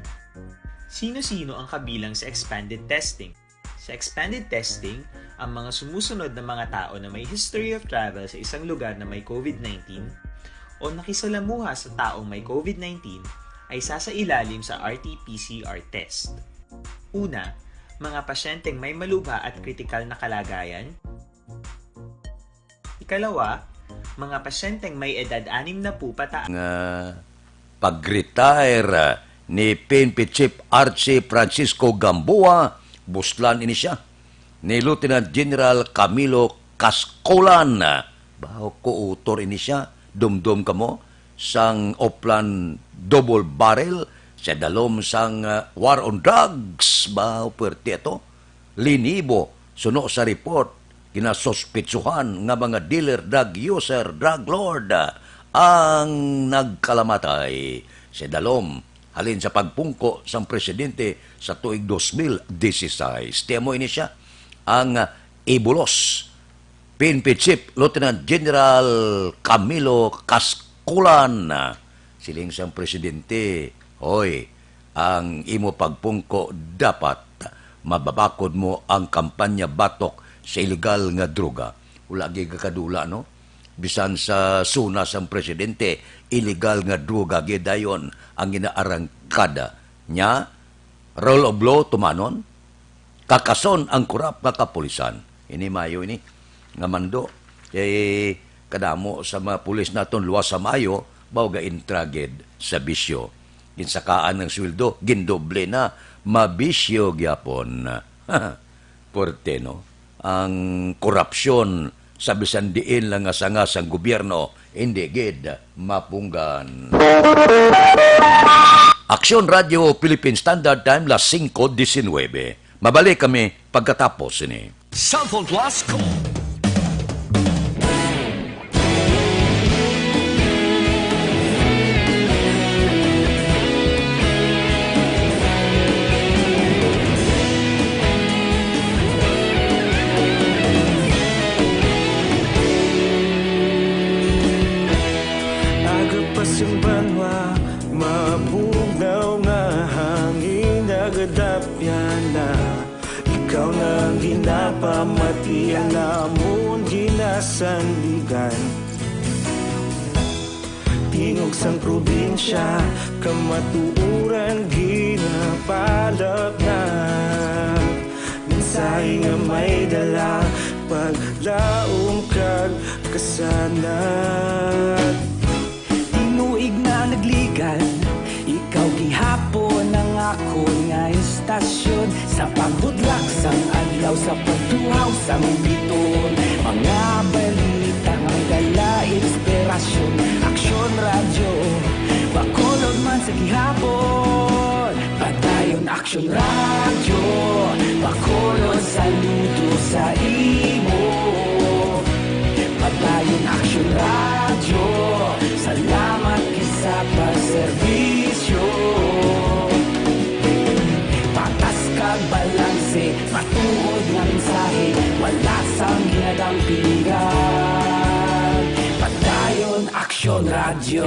Sino-sino ang kabilang sa expanded testing? Sa expanded testing, ang mga sumusunod na mga tao na may history of travel sa isang lugar na may COVID-19 o nakisalamuha sa taong may COVID-19 ay sasailalim sa RT-PCR test. Una, mga pasyenteng may malubha at kritikal na kalagayan. Ikalawa, mga pasyenteng may edad 60 pataas. Pag-retire ni PNP Chief Archie Francisco Gamboa, buslan ini siya, ni Lieutenant General Camilo Cascolan. Baho ko utor ini siya, dumdum kamo, sang oplan double barrel, sa dalom sang war on drugs, baho puwerte ito. Linibo, suno sa report, ginasospitsuhan nga mga dealer, drug user, drug lord, ang nagkalamatay. Sa dalom, halin sa pagpungko sang presidente sa tuig 2016. Temo ini siya, ang Ibulos, PNP Chief Lieutenant General Camilo Cascolan. Siling sang presidente, hoy, ang imo pagpungko dapat mababakod mo ang kampanya batok sa ilegal nga droga. Ulagi kakadula, no? Bisan sa suna sang presidente, illegal nga droga gidayon ang inaarangkada nya. Rule of law tumanon, kakason ang kurap nga kapulisan. Ini mayo ini nga mando, kadamo sa mga pulis naton luwas sa mayo, baw ga intraged sa bisyo. Insakaan ng sweldo, gindoble na, mabisyo gyapon. Porte, no? Ang korupsyon sa bisan diin lang nga sanga sang gobyerno, hindi gid mapunggan. Aksyon Radio Philippine Standard Time, las 5:19. Mabalik kami pagkatapos ini. Cellphone Plus ko. Agapasumbanwa, mabugaw nga hangin nagadapyan na. Ikaw na ginapamatian namon ginasandigan. Tingog sang probinsya, kamatuuran ginapalap na. Mensahe nga may dala, paglaom kag kasanat. Tinuig na nagligan, ikaw gihapon ang ako nga istasyon. Sa pagbudlak sang adlaw, sa pagtuhaw sang biton. Mga balita nga dala inspirasyon. Aksyon radyo, bakolod man sa gihapon. Padayon Aksyon radyo, bakolod saludo sa imo. Padayon Aksyon radyo, salamat kisa pagserbisyo. Patas kag balanse, matuod nga mensahe, wala sang ginadampingan. Padayon Aksyon radyo.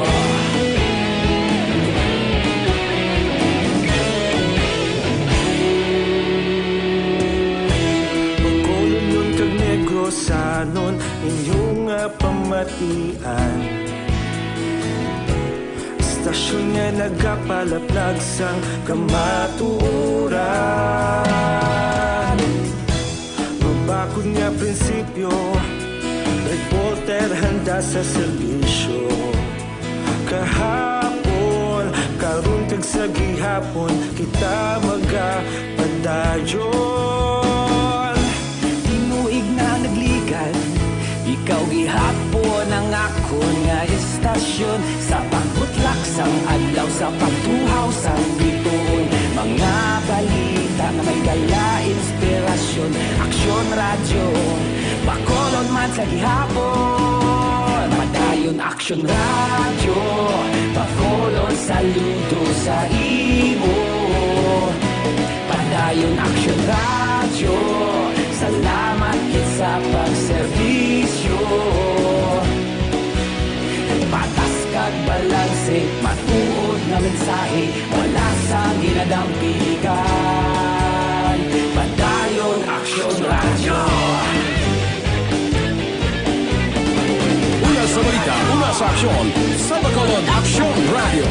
Bakolod nun kag Negrosanon, inyong pamatian. Istasyon nga nagapalaplag sang kamatuoran. Mabakod nga prinsipyo, reporter handa sa serbisyo. Kahapon, karon kag sa gihapon, kita magapadayon. Tinuig na nagligan, ikaw gihapon ang ako nga istasyon. Sa pagbutlak sang adlaw, sa pagtuhaw sang biton. Mga balita nga may dala inspirasyon. Aksyon radyo, bakolod man sa gihapon. Padayon Aksyon radyo, bakolod saludo sa imo. Padayon Aksyon radyo, salamat sa pagserbisyo. Patas kag balanse, matuod na mensahe, wala sang ginadampigan. Padayon Aksyon radyo. Una sa balita, una sa aksyon, sa Bacolod Aksyon Radio.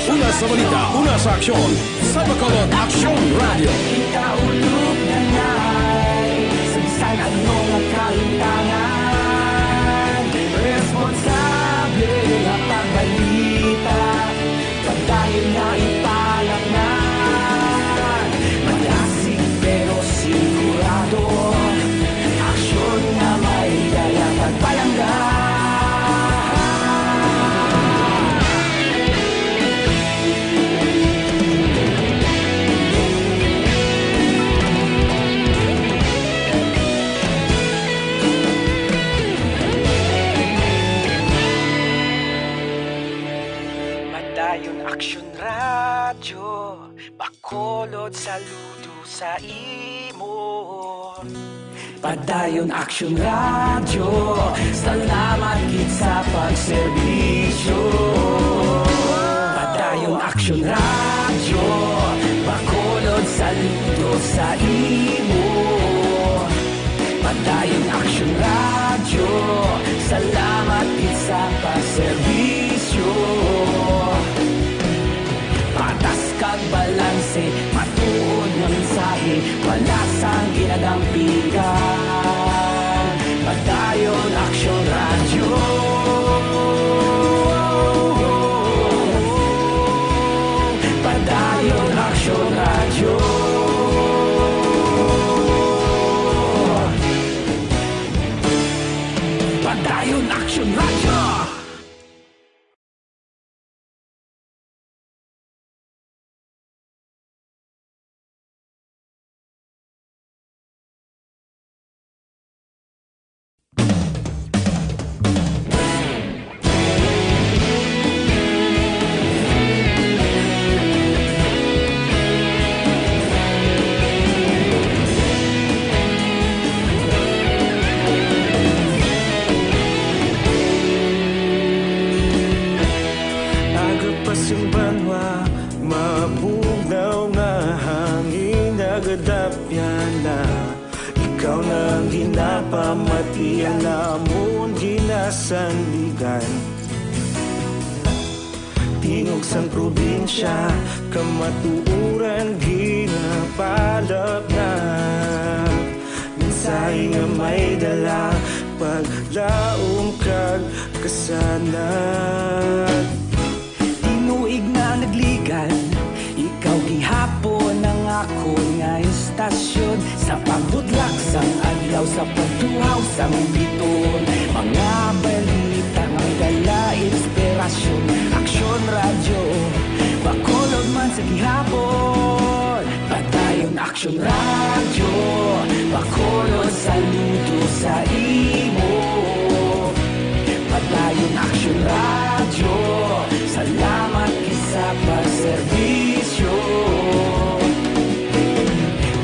Una sa balita, una sa aksyon, sa Bacolod Aksyon Radio. Ikaulog na ngay, sabisan ano nga kalintangan. Responsable nga pagbalita, pagdayon nga ipalak na. Malasig pero sigurado, aksyon na may dala pagpalanggan. Padayon Aksyon radyo, bakolod saludo sa imo. Padayon Aksyon radyo, salamat gid sa pagserbisyo. Padayon Aksyon radyo, bakolod saludo sa imo. Padayon Aksyon radyo, salamat gid sa pagserbisyo. Patas kag balanse, matuod nga mensahe, wala sang ginadampigan. Padayon Aksyon radyo. Padayon Aksyon radyo. Padayon Aksyon radyo. pamatian na amon ginasandigan. Tingog sang probinsya, kamatuuran ginapalap na. Minsay nga may dala, paglaom kag kasanag. Tinuig na nagligan, ikaw gihapon ang ako nga istasyon. Sa pagbudlak sang adlaw, sa pagtuhaw sang biton. Mga balita ang dala, inspirasyon. Aksyon radyo, Bacolod man sa gihapon. Patayon Aksyon radyo, Bacolod saludo sa imo. Patayon Aksyon radyo, salamat isa pa serbisyo.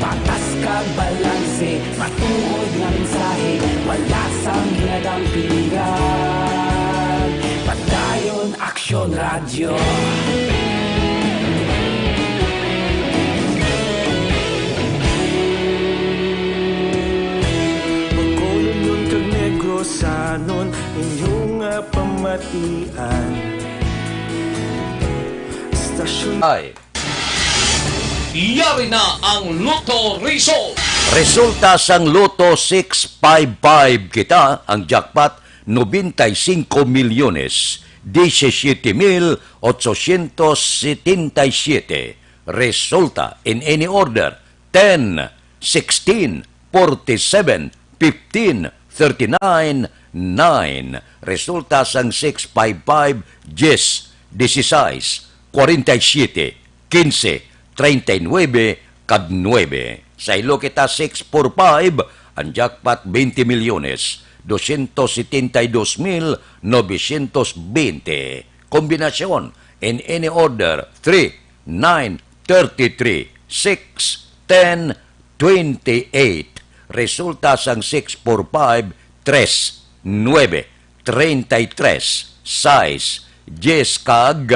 Patas kag balanse, matuod nga mensahe, wala sang ginadampingan. Patayon Aksyon radyo. Bacolod nun kag Negrosanon, inyong pamatian. Stasyon Ay, Yari na ang Lotto Result! resulta sang Loto 655 kita, ang jackpot 95 milyones, 17,877. Resulta in any order, 10, 16, 47, 15, 39, 9. Resulta sang 655, 10, 16, 47, 15, 39, kag 9. Sa ilo kita 645, ang jackpot 20 milyones, 272,920. Kombinasyon in any order, 3, 9, 33, 6, 10, 28. Resulta sang 645, 3, 9, 33, 6, 10 kag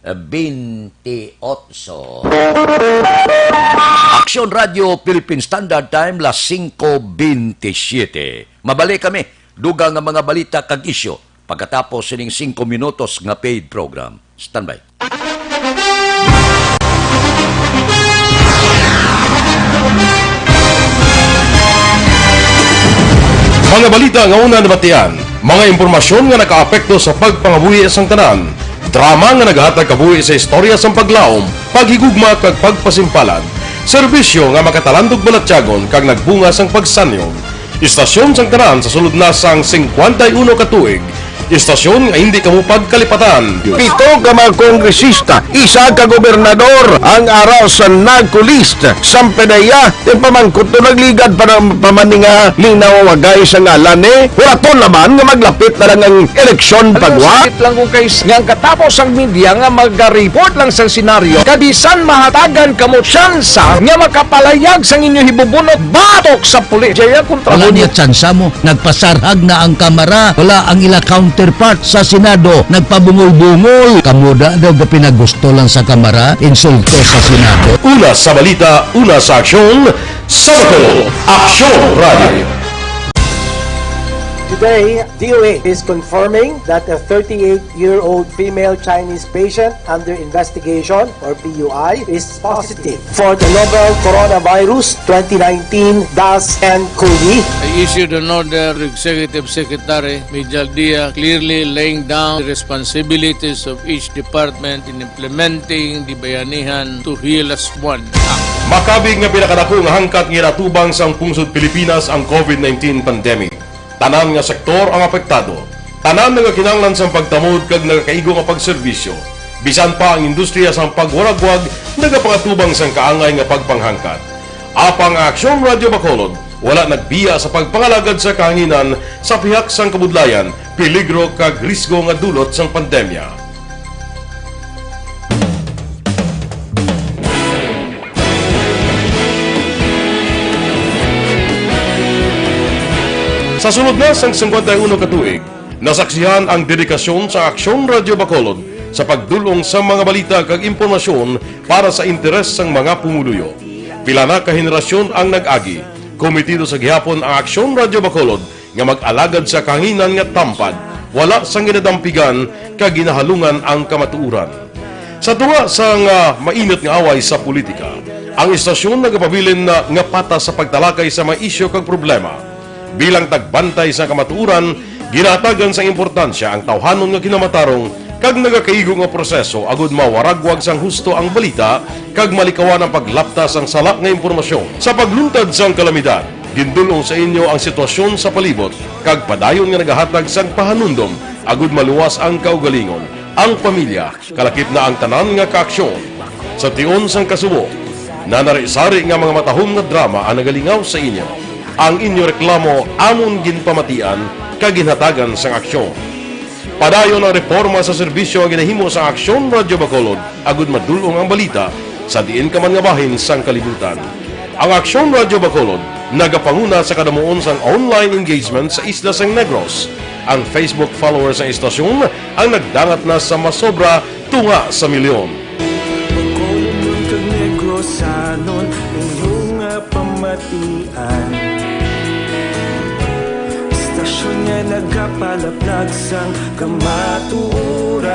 28. Aksyon Radio Philippine Standard Time, las 5:27. Mabalik kami, dugang nga mga balita kag isyo pagkatapos sining 5 minutos nga paid program. Standby. Mga balita nga una nabatian, mga impormasyon nga nakaapekto sa pagpangabuhi sang tanan, drama nga naghatag kabuhi sa istorya sang paglaom, paghigugma kag pagpasimpalan, serbisyo nga makatalandog balatyagon kag nagbunga sang pagsanyog, istasyon sang tanan sa sulod na sang 51 ka tuig, istasyon nga hindi kamupag kalipatan. 7 ka mga kongresista, 1 ka gobernador ang araw sa nagkulist sa pedaya yung pamangkot to nagligad para pamaninga linaw wagay sa ngalan wala naman nga maglapit na lang ang eleksyon pagwa. Sakit lang kung kays nga katapos ang media nga mag-report lang sa senaryo kadisan mahatagan kamo tsansa nga makapalayag sa inyo hibubunot batok sa pulis. Jaya kontra Wala niya tsansa mo, nagpasarhag na ang kamara, wala ang ila counterpart sa Senado, nagpabungol-bungol. Kamuda daw ga pinagusto lang sa kamara, insulto sa Senado. Una sa balita, una sa aksyon, sa Bacolod, Aksyon Radio. Today, DOA is confirming that a 38-year-old female Chinese patient under investigation, or PUI, is positive for the novel coronavirus 2019-10-CoV. I issued an order, Executive Secretary Mijal Dia, clearly laying down the responsibilities of each department in implementing the Bayanihan to Heal as One Act. Makabig nga pinakadako nga hangkat nga natubang sang pungsod Pilipinas ang COVID-19 pandemic. Tanan nga sektor ang apektado. Tanan nga kinahanglan sang pagtamod kag nagakaigo nga pagserbisyo. Bisan pa ang industriya sang pagwaragwag nagapakatubang sang kaangay nga pagpanghangkat. Apang Aksyon Radio Bacolod wala nagbiya sa pagpangalagad sa kahanginan sa pihak sang kabudlayan, peligro kag risgo nga dulot sang pandemya. Sa sunod na sang 51 ka tuig, nasaksihan ang dedikasyon sa Aksyon Radio Bacolod sa pagdulong sa mga balita kag impormasyon para sa interes sang mga pumuluyo. Pila na ka henerasyon ang nag-agi, Komitido sa gihapon ang Aksyon Radio Bacolod nga mag-alagad sa kahanginan nga tampad, wala sang ginadampigan kag ginahalungan ang kamatuuran. Sa tunga sa mainit nga away sa politika, ang istasyon nagapabilin na nga patas sa pagtalakay sa mga isyu kag problema. Bilang tagbantay sa kamatuuran, ginatagan sa importansya ang tawhanon nga kinamatarong kag nagakaigo nga proseso agud mawaragwag sang husto ang balita kag malikawan ang paglaptas ang salak nga impormasyon. Sa pagluntad sang kalamidad, gindulong sa inyo ang sitwasyon sa palibot kag padayon nga nagahatag sang pahanundom agud maluwas ang kaugalingon, ang pamilya, kalakip na ang tanan nga kaaksyon. Sa tion sang kasubo, nanari-sari nga mga matahom nga drama ang nagalingaw sa inyo. Ang inyo reklamo amon ginpamatian kag ginhatagan sang aksyon. Padayon ang reforma sa serbisyo ang ginahimo sa Aksyon Radio Bacolod agud madulong ang balita sa diin ka man nga bahin sang kalibutan. Ang Aksyon Radio Bacolod nagapanguna sa kadamuon sang online engagement sa Isla San Negros. Ang Facebook followers ng istasyon ang nagdangat na sa masobra tunga sa milyon. Bacolod kag Negros anon inyong pamatian. Istasyon nga nagapalaplag sang kamatuuran.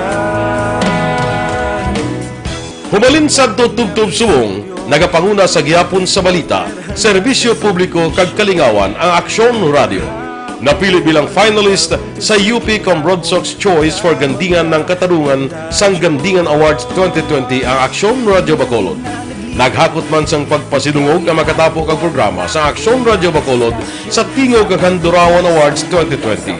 Humalin sa tutubtub suwong, nagapanguna sa gihapon sa balita, serbisyo publiko kag kalingawan ang Aksyon Radio. Napili bilang finalist sa UP Broadsox Choice for Gandingan ng Katarungan sang Gandingan Awards 2020 ang Aksyon Radio Bacolod. Naghakot man sang pagpasidungog ang makatapo kag programa sa Aksyon Radio Bacolod sa Tingog kag Handurawan Awards 2020.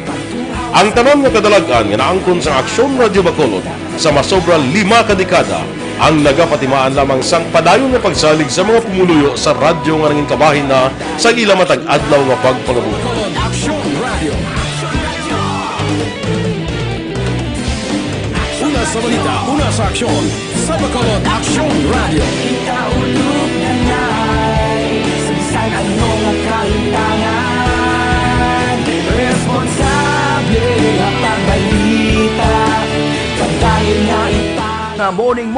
Ang tanan nga kadalagan nga naangkon sa Aksyon Radio Bacolod sa masobra 5 kadekada ang nagapatimaan lamang sang padayon nga pagsalig sa mga pumuluyo sa radyo nga nangin kabahin na sa ila matag adlaw nga pagpangabuhi. Aksyon Radio. Una sa balita, una sa aksyon. Sa Bacolod, Aksyon Radio. Ikaulog na na'y sabisan ano nga kaintangan. Responsable nga pagbalita, pagdahil na Na morning,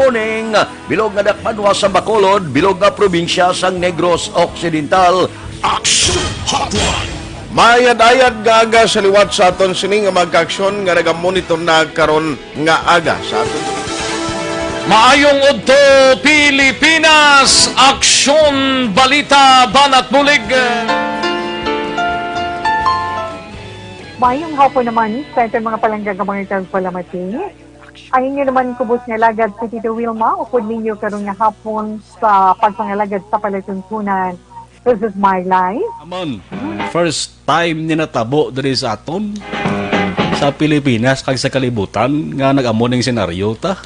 bilog nga dakpanwa sa Bacolod, bilog nga probinsya sang Negros Occidental. Aksyon Hotline. Mayad-ayad nga aga sa liwat sa aton sini nga magkaaksyon nga nagamonitor na karon nga aga sa aton. Maayong udto Pilipinas, Aksyon Balita Banat Bulig. Mayong hapon naman sa ito mga palanggang mga palamati. Ang inyo naman kubos nga lagad sa Tito Wilma, upod ninyo karong nga hapon sa pagpangalagad sa palatuntunan. This is my life. Amon, first time ni natabo diri sa aton sa Pilipinas kag sa kalibutan nga nag-amo ning senaryo ta.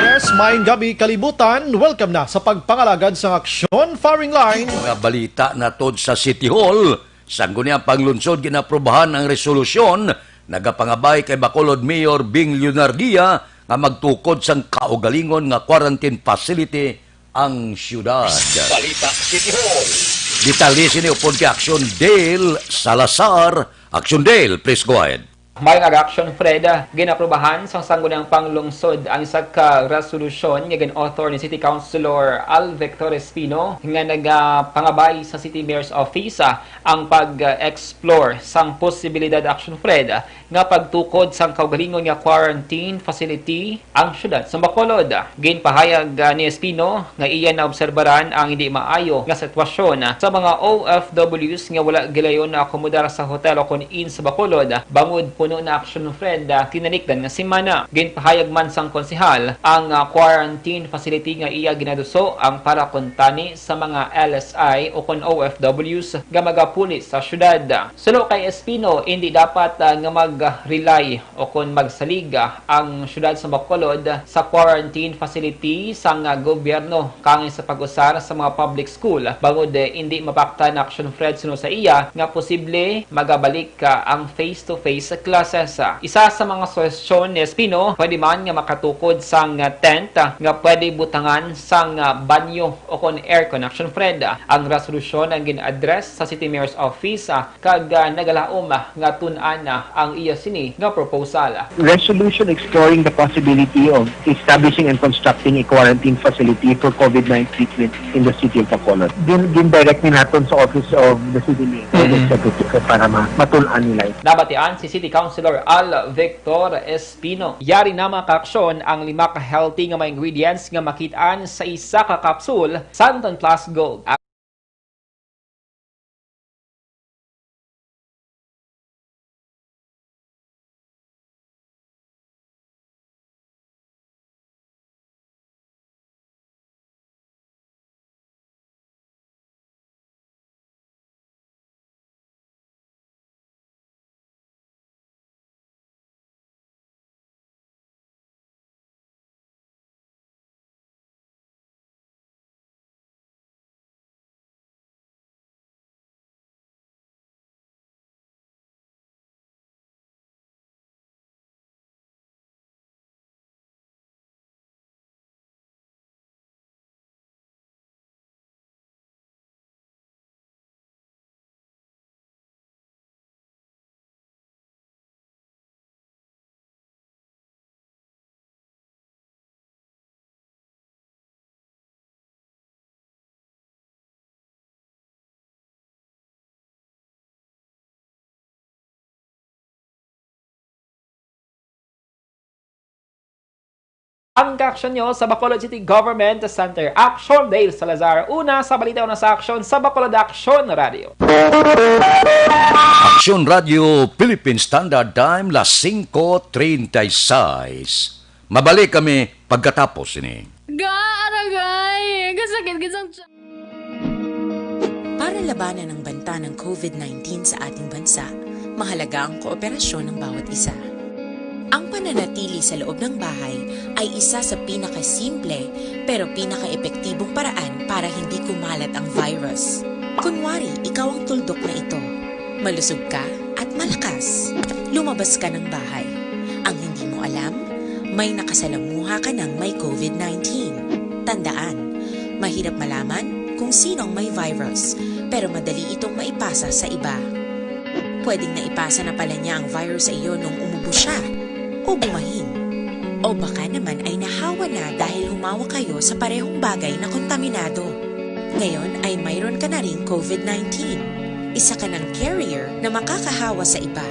Yes, maayong gabi kalibutan. Welcome na sa pagpangalagad sa Aksyon Firing Line. Mga balita na tod sa City Hall, sangguni ang panglunsod ginaprobahan ang resolusyon nagapangabay kay Bacolod Mayor Bing Leonardia nga magtukod sang kaugalingon nga quarantine facility ang syudad. Balita City Hall. Detalye sini upod kay Aksyon Dale Salazar. Aksyon Dale, please go ahead. May nag-action, Fred, ginaprobahan sa sanggunang panglungsod ang isa ka resolusyon nga gin-author ni City Councilor Al Victor Espino nga nagpangabay sa City Mayor's Office ang pag-explore sang posibilidad, action, Fred, nga pagtukod sang kaugalingon nga quarantine facility ang syudad sa Bacolod. Ginpahayag ni Espino nga iya na obserbaran ang hindi maayo nga sitwasyon sa mga OFWs nga wala gilayon na akomodar sa hotel o kun inn sa Bacolod bangod puno na action, friend, tinanikdan nga simana. Ginpahayag man sang konsehal ang quarantine facility nga iya ginaduso ang para kuntani sa mga LSI o kon OFWs nga magapuli sa syudad. Sulo kay Espino, hindi dapat nga mag-rely o kon magsaliga ang syudad sa Bacolod sa quarantine facility sang gobyerno kangin sa pag-usar sa mga public school bangod hindi mapakta na action, Fred, suno sa iya nga posible magabalik ang face-to-face classes. Isa sa mga suwestyon ni Espino, pwede man nga makatukod sang tent nga pwede butangan sang banyo o kon air connection, Fred. Ang resolusyon ang gin-address sa City Mayor's Office kag nagalaom nga tun-an ang iya sini nga proposal. Resolution exploring the possibility of establishing and constructing a quarantine facility for COVID-19 treatment in the city of Bacolod. Din-direct ni natin sa Office of the City Mayor para matulaan nila. Nabatian si City Councilor Al Victor Espino. Yari na mga ka-aksyon ang 5 ka healthy nga mga ingredients nga makitaan sa isa ka kapsul Santon Plus Gold. Ang ka-aksyon nyo sa Bacolod City Government Center. Aksyon, Dale Salazar. Una sa balita, una sa aksyon sa Bacolod Aksyon Radio. Aksyon Radio Philippine Standard Time, las 5:36. Mabalik kami pagkatapos ini. Aragay! Kasakit gisang Para labanan ang banta ng COVID-19 sa ating bansa, mahalaga ang kooperasyon ng bawat isa. Ang pananatili sa loob ng bahay ay isa sa pinakasimple pero pinaka-epektibong paraan para hindi kumalat ang virus. Kunwari, ikaw ang tuldok na ito. Malusog ka at malakas. Lumabas ka ng bahay. Ang hindi mo alam, may nakasalamuha ka ng may COVID-19. Tandaan, mahirap malaman kung sino ang may virus, pero madali itong maipasa sa iba. Pwedeng naipasa na pala niya ang virus sa iyo nung umubo siya o bumahin. O baka naman ay nahawa na dahil humawa kayo sa parehong bagay na kontaminado. Ngayon ay mayroon ka na rin COVID-19. Isa ka ng carrier na makakahawa sa iba.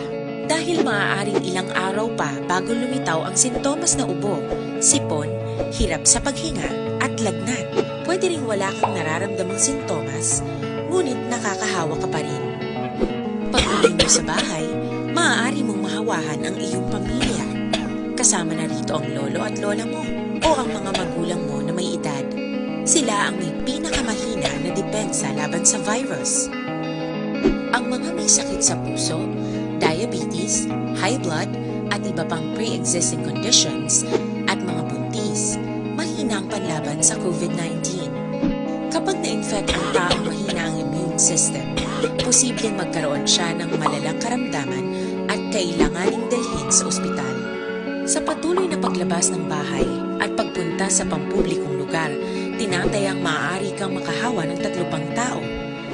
Dahil maaaring ilang araw pa bago lumitaw ang sintomas na ubo, sipon, hirap sa paghinga at lagnat. Pwede ring wala kang nararamdamang sintomas, ngunit nakakahawa ka pa rin. Pag-uwi mo sa bahay, maaari mong mahawahan ang iyong pamilya. Kasama na rito ang lolo at lola mo o ang mga magulang mo na may edad. Sila ang may pinakamahina na depensa laban sa virus. Ang mga may sakit sa puso, diabetes, high blood, at iba pang pre-existing conditions, at mga buntis, mahina ang panlaban sa COVID-19. Kapag na-infect ang taong mahina ang immune system, posibleng magkaroon siya ng malalang karamdaman at kailanganing dalhin sa ospital. Sa patuloy na paglabas ng bahay at pagpunta sa pampublikong lugar, tinatayang maaari kang makahawa ng 3 pang tao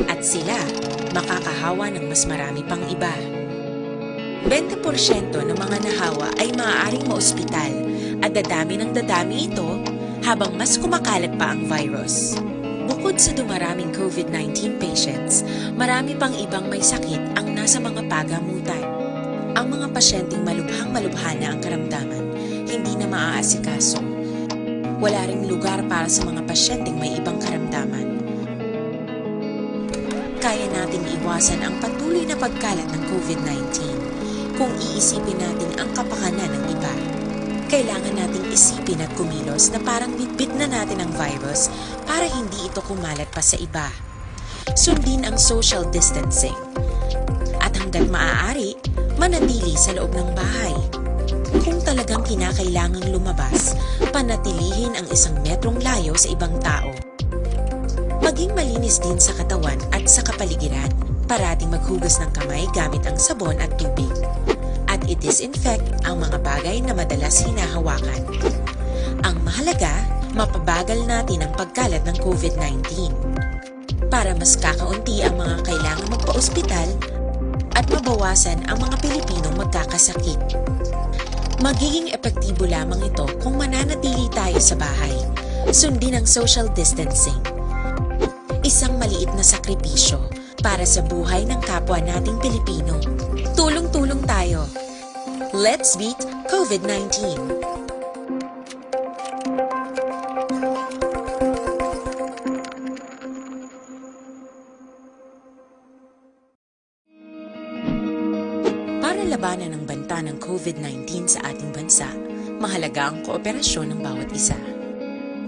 at sila makakahawa ng mas marami pang iba. 20% ng mga nahawa ay maaaring maospital at dadami ng dadami ito habang mas kumakalat pa ang virus. Bukod sa dumaraming COVID-19 patients, marami pang ibang may sakit ang nasa mga pagamutan. Ang mga pasyenteng malubhang-malubha na ang karamdaman, hindi na maaasikaso. Wala ring lugar para sa mga pasyenteng may ibang karamdaman. Kaya nating iwasan ang patuloy na pagkalat ng COVID-19 kung iisipin natin ang kapakanan ng iba. Kailangan nating isipin at kumilos na parang bitbit na natin ang virus para hindi ito kumalat pa sa iba. Sundin ang social distancing. At hanggat maaari, manatili sa loob ng bahay. Kung talagang kinakailangang lumabas, panatilihin ang 1 metrong layo sa ibang tao. Maging malinis din sa katawan at sa kapaligiran. Parating maghugas ng kamay gamit ang sabon at tubig. At i-disinfect ang mga bagay na madalas hinahawakan. Ang mahalaga, mapabagal natin ang pagkalat ng COVID-19 para mas kakaunti ang mga kailangang magpa-ospital at mabawasan ang mga Pilipinong magkakasakit. Magiging epektibo lamang ito kung mananatili tayo sa bahay, sundin ang social distancing. Isang maliit na sakripisyo para sa buhay ng kapwa nating Pilipino. Tulong-tulong tayo. Let's beat COVID-19. Para labanan ang banta ng COVID-19 sa ating bansa, mahalaga ang kooperasyon ng bawat isa.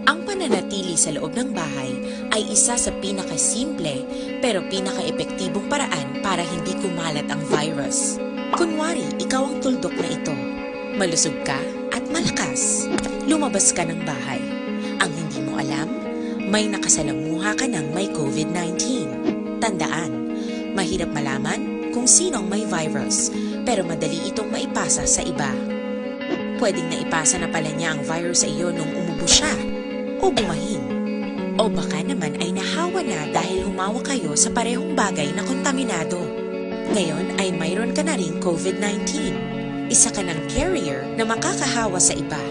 Ang pananatili sa loob ng bahay ay isa sa pinakasimple pero pinaka-epektibong paraan para hindi kumalat ang virus. Kunwari, ikaw ang tuldok na ito. Malusog ka at malakas. Lumabas ka ng bahay. Ang hindi mo alam, may nakasalamuha ka ng may COVID-19. Tandaan, mahirap malaman kung sino ang may virus, pero madali itong maipasa sa iba. Pwedeng naipasa na pala niya ang virus sa iyo nung umubo siya o bumahin. O baka naman ay nahawa na dahil humawa kayo sa parehong bagay na kontaminado. Ngayon ay mayroon ka na ring COVID-19. Isa ka ng carrier na makakahawa sa iba.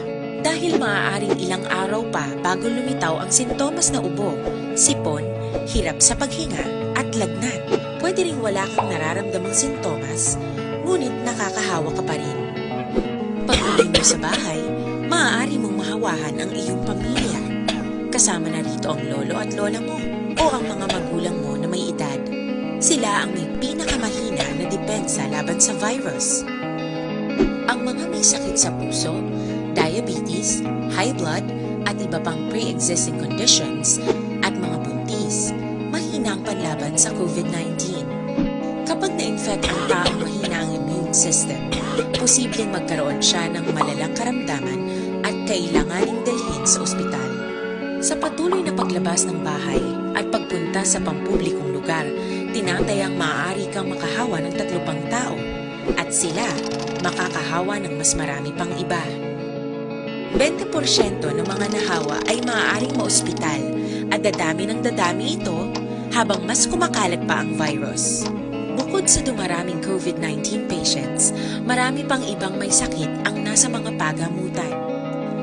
Dahil maaaring ilang araw pa bago lumitaw ang sintomas na ubo, sipon, hirap sa paghinga at lagnat. Pwede ring wala kang nararamdamang sintomas, ngunit nakakahawa ka pa rin. Pag-uwi mo sa bahay, maaari mong mahawahan ang iyong pamilya. Kasama na rito ang lolo at lola mo o ang mga magulang mo na may edad. Sila ang may pinakamahina na depensa laban sa virus. Ang mga may sakit sa puso, diabetes, high blood, at iba pang pre-existing conditions at mga buntis, mahina ang panlaban sa COVID-19. Kapag na-infect ang taong mahina ang immune system, posibleng magkaroon siya ng malalang karamdaman at kailanganing dalhin sa ospital. Sa patuloy na paglabas ng bahay at pagpunta sa pampublikong lugar, tinatayang maaari kang makahawa ng 3 pang tao at sila makakahawa ng mas marami pang iba. 20% ng mga nahawa ay maaaring maospital at dadami ng dadami ito habang mas kumakalat pa ang virus. Bukod sa dumaraming COVID-19 patients, marami pang ibang may sakit ang nasa mga pagamutan.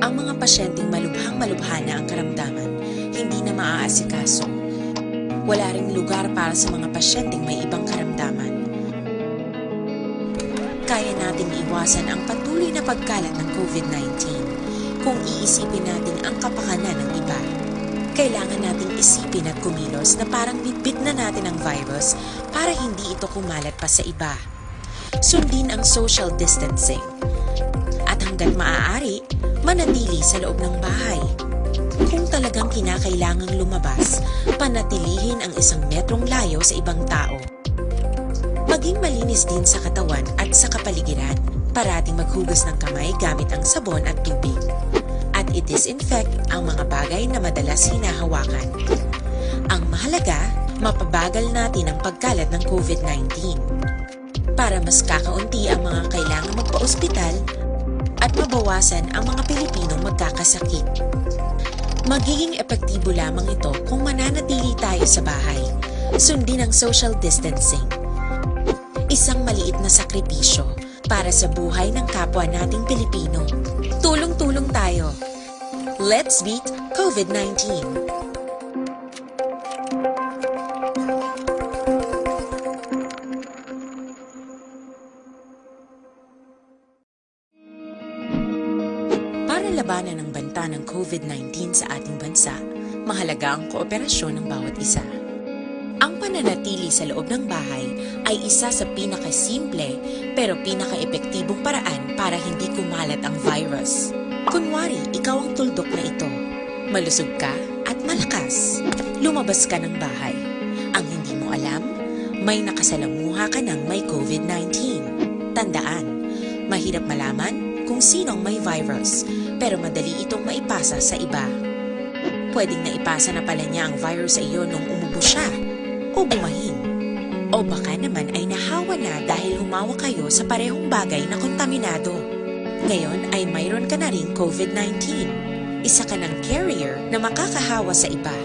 Ang mga pasyenteng malubhang-malubha na ang karamdaman, hindi na maaasikaso. Wala ring lugar para sa mga pasyenteng may ibang karamdaman. Kaya nating iwasan ang patuloy na pagkalat ng COVID-19 kung iisipin natin ang kapakanan ng iba. Kailangan nating isipin at kumilos na parang bitbit na natin ang virus para hindi ito kumalat pa sa iba. Sundin ang social distancing. At hanggat maaari, manatili sa loob ng bahay. Kung talagang kinakailangang lumabas, panatilihin ang 1 metrong layo sa ibang tao. Maging malinis din sa katawan at sa kapaligiran. Parating maghugas ng kamay gamit ang sabon at tubig. At i-disinfect ang mga bagay na madalas hinahawakan. Ang mahalaga, mapabagal natin ang pagkalat ng COVID-19. Para mas kakaunti ang mga kailangang magpa-ospital at mabawasan ang mga Pilipinong magkakasakit. Magiging epektibo lamang ito kung mananatili tayo sa bahay, sundin ang social distancing. Isang maliit na sakripisyo para sa buhay ng kapwa nating Pilipino. Tulong-tulong tayo. Let's beat COVID-19. Para labanan ang banta ng COVID-19 sa ating bansa, mahalaga ang kooperasyon ng bawat isa. Ang pananatili sa loob ng bahay ay isa sa pinakasimple pero pinaka-epektibong paraan para hindi kumalat ang virus. Kunwari, ikaw ang tuldok na ito. Malusog ka at malakas. Lumabas ka ng bahay. Ang hindi mo alam, may nakasalamuha ka ng may COVID-19. Tandaan, mahirap malaman kung sino ang may virus, pero madali itong maipasa sa iba. Pwedeng naipasa na pala niya ang virus sa iyo nung umubo siya o bumahin. O O baka naman ay nahawa na dahil humawa kayo sa parehong bagay na kontaminado. Ngayon ay mayroon ka na ring COVID-19. Isa ka ng carrier na makakahawa sa iba.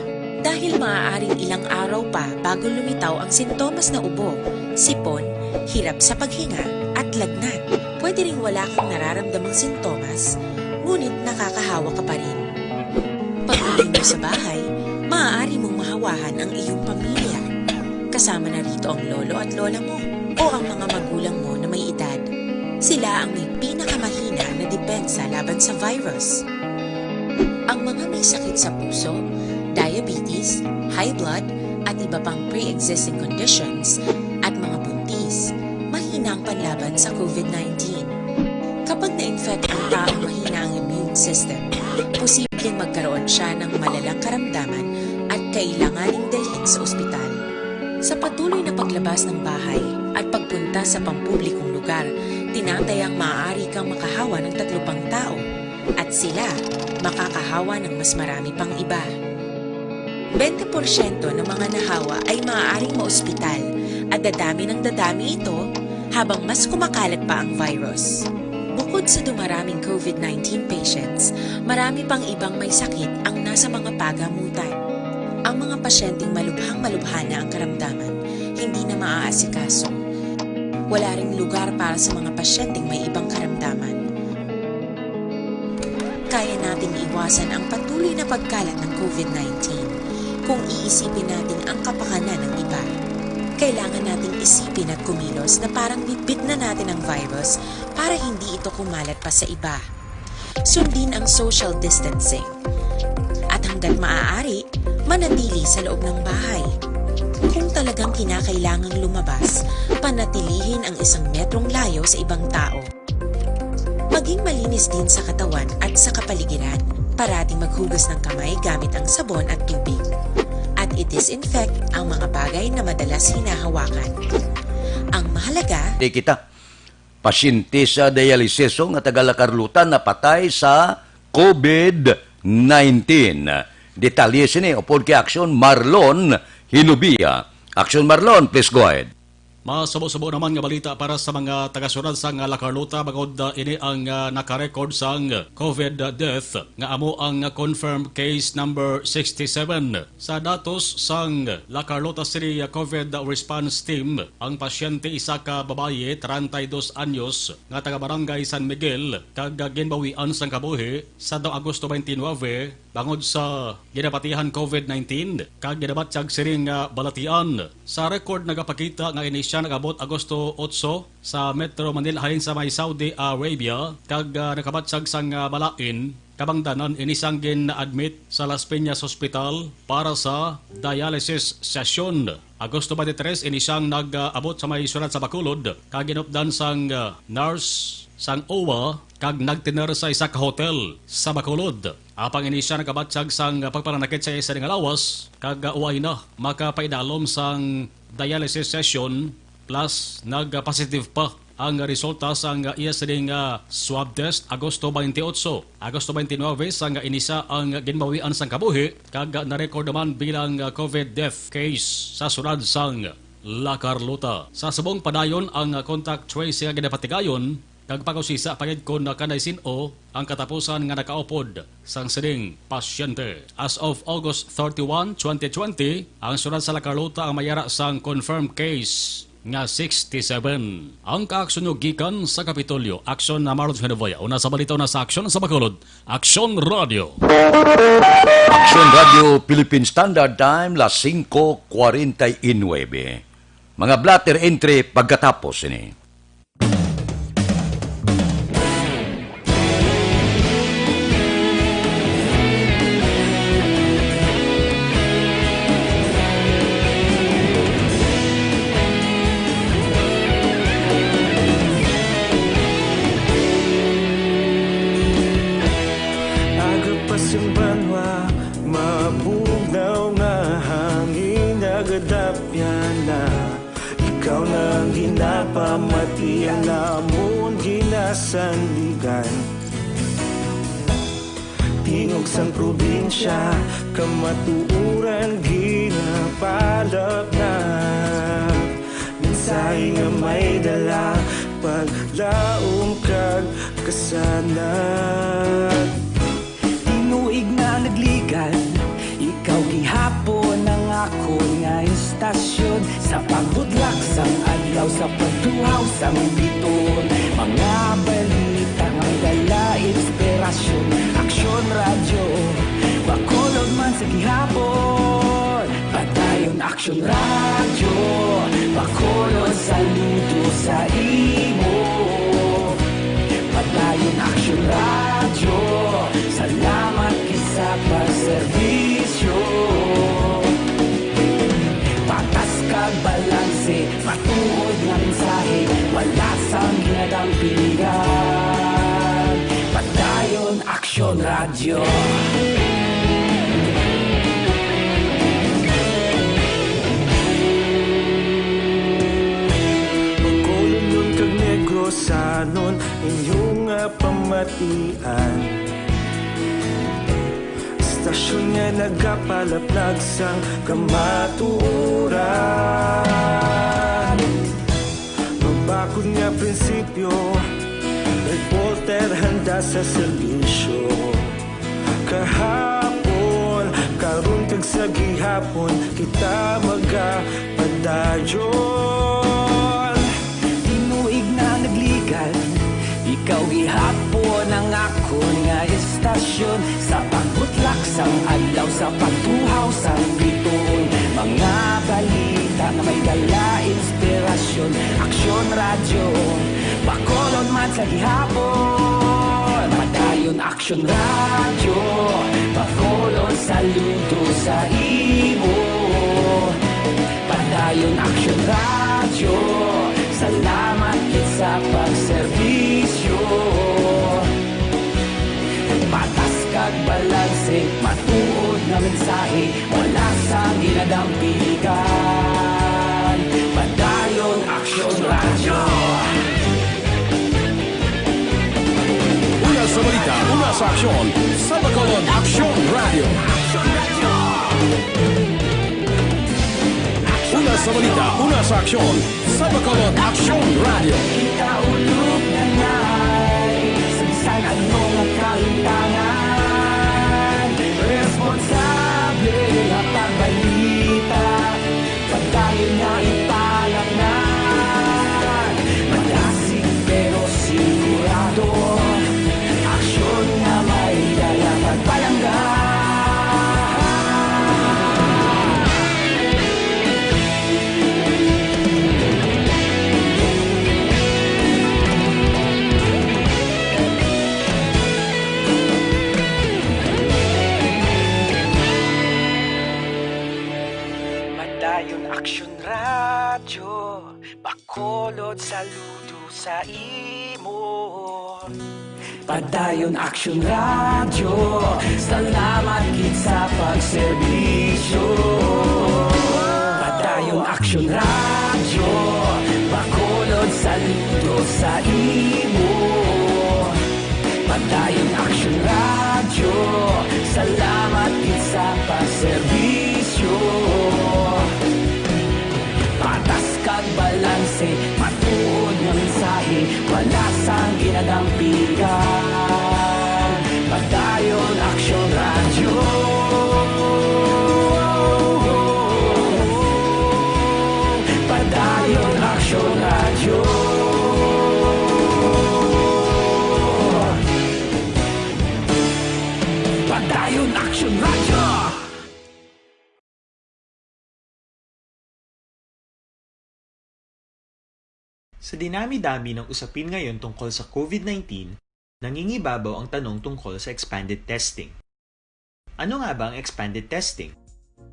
Dahil maaaring ilang araw pa bago lumitaw ang sintomas na ubo, sipon, hirap sa paghinga at lagnat. Pwede ring wala kang nararamdamang sintomas, ngunit nakakahawa ka pa rin. Pag-uwi mo sa bahay, maaari mong mahawahan ang iyong pamilya. Kasama na rito ang lolo at lola mo o ang mga magulang mo na may edad. Sila ang may pinakamahina na depensa laban sa virus. Ang mga may sakit sa puso, diabetes, high blood, at iba pang pre-existing conditions, at mga buntis, mahina ang panlaban sa COVID-19. Kapag na-infect ang taong mahina ang immune system, posibleng magkaroon siya ng malalang karamdaman at kailanganing dalhin sa ospital. Sa patuloy na paglabas ng bahay at pagpunta sa pampublikong lugar, tinatayang maaari kang makahawa ng 3 pang tao at sila makakahawa ng mas marami pang iba. 20% ng mga nahawa ay maaaring maospital at dadami ng dadami ito habang mas kumakalat pa ang virus. Bukod sa dumaraming COVID-19 patients, marami pang ibang may sakit ang nasa mga pagamutan. Ang mga pasyenteng malubhang-malubha na ang karamdaman, hindi na maaasikaso. Wala ring lugar para sa mga pasyenteng may ibang karamdaman. Kaya nating iwasan ang patuloy na pagkalat ng COVID-19 kung iisipin natin ang kapakanan ng iba. Kailangan nating isipin at kumilos na parang bitbit na natin ang virus para hindi ito kumalat pa sa iba. Sundin ang social distancing. At hanggat maaari, manatili sa loob ng bahay. Kung talagang kinakailangang lumabas, panatilihin ang 1 metrong layo sa ibang tao. Maging malinis din sa katawan at sa kapaligiran. Parating maghugas ng kamay gamit ang sabon at tubig. At i-disinfect ang mga bagay na madalas hinahawakan. Ang mahalaga, Di kita, pasyente sa dialysis nga taga-Lacarluta na patay sa COVID-19. Detalye sini upod kay Aksyon Marlon Hinubia. Aksyon Marlon, please go ahead. Masabo-sabo naman nga balita para sa mga tagasunod sang Lacarluta bagod ini ang nakarecord sang COVID death nga amo ang confirmed case number 67. Sa datos sang Lacarluta City COVID response team, ang pasyente isa ka babaye 32 anyos nga taga barangay San Miguel kag ginbawian sang kabuhi sa Agosto 29 bangod sa ginapatihan COVID-19 kag ginabatyag siring balatian. Sa record nagapakita nga ini siya nagabot Agosto 8 sa Metro Manila halin sa may Saudi Arabia kag nakabatsag sang balain kabangdanan inisang gin-admit sa Las Piñas Hospital para sa dialysis session. Agosto 23 inisang nag-abot sa may surat sa Bacolod kag ginupdan sang nurse sang OWA kag nagtiner sa isa ka hotel sa Bacolod. Apang ini siya nakabatsag sang pagpananakit sa isa nga lawas kag uway na makapaidalom sang dialysis session plus nag-positive pa ang resulta sang iya sining swab test Agosto 28. Agosto 29 sang inisa ang ginbawian sang kabuhi kag na-record naman bilang COVID death case sa sulad sang Lacarluta. Sa subong padayon ang contact tracing nga ginapatigayon kag pagusisa pagid kon kanay sino ang katapusan nga nakaupod sang sining pasyente. As of August 31, 2020, ang sulad sa Lacarluta ang mayara sang confirmed case nga 67. Ang kaaksyon nyo gikan sa Kapitolyo, Aksyon na Marlon Hinubia. Una sa balitaw na sa Aksyon sa Bacolod, Aksyon Radio. Aksyon Radio Philippine Standard Time, las 5:49. Mga blatter entry pagkatapos ini. Ikaw nang ginapamati ang namon ginasandigan. Tingog sang probinsya, kamatuuran ginapalap na. babae nga may dala paglaom kag kasanag. Tinuig na nagligan, ikaw gihapon ang ako nga istasyon. Sa pagbudlak sang adlaw, sa pagtuhaw sang biton, mga balita nga dala inspirasyon. Aksyon radyo, bakolod man sa gihapon. Padayon Aksyon radyo, bakolod saludo sa imo. Padayon Aksyon radyo, salamat kisa pagserbisyo. Patas kag balanse, matuod nga mensahe, wala sang ginadampingan. Padayon Aksyon radyo. Sanon inyong pamatian, stasyon nga nagapalaplag sang kamatuoran. Mabakod nga prinsipyo, reporter handa sa serbisyo. Kahapon, karon kag sa gihapon, kita magapadayon. Tinuig na nagligan, ikaw gihapon ang ako nga istasyon. Sa pagbutlak sang adlaw, sa pagtuhaw sang biton, mga balita nga may dala inspirasyon. Aksyon radyo, bakolod man sa gihapon. Padayon Aksyon radyo, bakolod saludo sa imo. Padayon Aksyon radyo, salamat kit sa pagserbisyo. Patas kag balanse, matuod na mensahe, wala sang ginadampiligan. Padayon Aksyon radyo. Una sa balita, una sa aksyon, sa Bacolod Aksyon Radio. Una sa balita, una sa aksyon, sa Bacolod Aksyon Radio. Ikaulog na na'y sansan ano nga kaintangan. Responsable na pagbalita, pagdayon na italaknan. Malasig pero sigurado, aksyon na may dala pagpalanggan. Padayon Aksyon radyo, bakolod saludo sa imo. Padayon Aksyon radyo, salamat kit sa pagserbisyo. Padayon Aksyon radyo, bakolod saludo sa imo. Padayon Aksyon radyo, salamat kit sa pagserbisyo. Patas kag balanse, matuod nga mensahe, wala sang ginadampigan. Padayon Aksyon radyo. Padayon Aksyon radyo. Padayon Aksyon radyo. Sa dinami-dami ng usapin ngayon tungkol sa COVID-19, nangingibabaw ang tanong tungkol sa expanded testing. Ano nga ba ang expanded testing?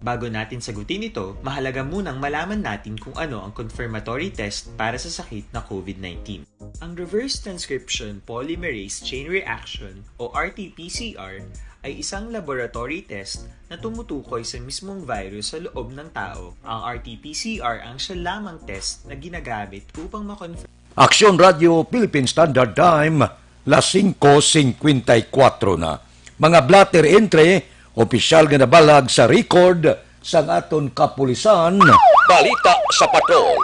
Bago natin sagutin ito, mahalaga munang malaman natin kung ano ang confirmatory test para sa sakit na COVID-19. Ang reverse transcription polymerase chain reaction o RT-PCR ay isang laboratory test na tumutukoy sa mismong virus sa loob ng tao. Ang RT-PCR ang siya lamang test na ginagamit upang makonfirm. Aksyon Radio Philippine Standard Time, las 5:54 na. Mga blatter entry, opisyal nga nabalag sa record sa aton kapulisan. Balita sa Patrol.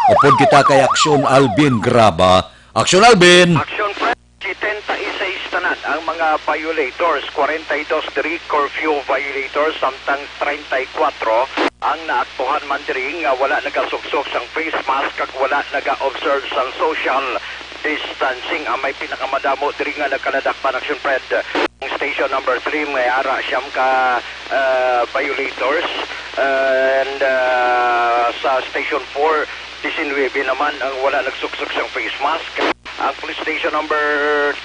Upod kita kay Aksyon Alvin Graba. Aksyon Alvin! Aksyon Fred, 76 tanan ang mga violators, 42 diri curfew violators, samtang 34 ang naaktuhan man diri nga wala nagasuksok sang face mask kag wala naga-observe sang social distancing. Ang may pinakamadamo diri nga nagkaladakpan Aksyon Fred. Station number 3 may ara siyam ka violators and sa station 4 19 naman ang wala nagsuksok sang face mask. Ang police station number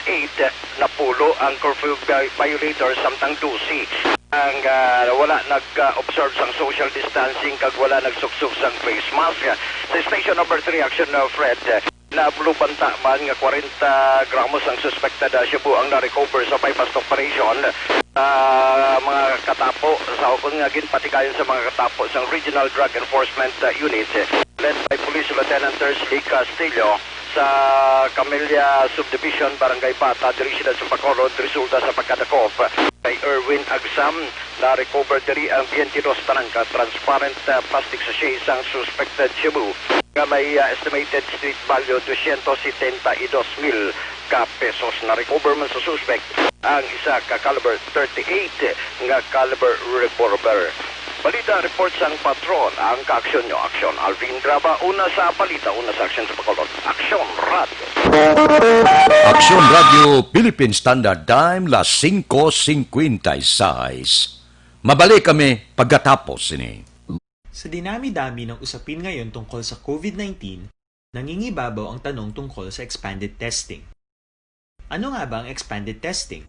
8 napulo ang curfew violators samtang 2-6 ang wala nag-observe sang social distancing kag wala nagsuksok sang face mask. Sa station number 3 Aksyon Fred, nabulubanta man nga 40 gramos ang suspected shabu ang na-recover sa bypass operation. Mga katapo sa kung nga ginpatikayon sa mga katapo sa Regional Drug Enforcement Unit led by Police Lieutenant Tersley Castillo sa Camellia Subdivision, Barangay Bata, Dirisidan sa Bacolod, resulta sa pagkadakop kay Erwin Agsam na recover diri ang 22 tanangka transparent plastic sachets ang suspected shabu nga may estimated street value 272,000 ka pesos. Na recover man sa suspect ang isa ka caliber 38 nga caliber revolver. Balita report sang patron ang kaaksyon nyo. Aksyon Alvin Graba, una sa balita, una sa aksyon sa Bacolod. Aksyon Radio. Aksyon Radio, Philippine Standard Time, las 5:56. Mabalik kami pagkatapos ini. Sa dinami-dami ng usapin ngayon tungkol sa COVID-19, nangingibabaw ang tanong tungkol sa expanded testing. Ano nga ba ang expanded testing?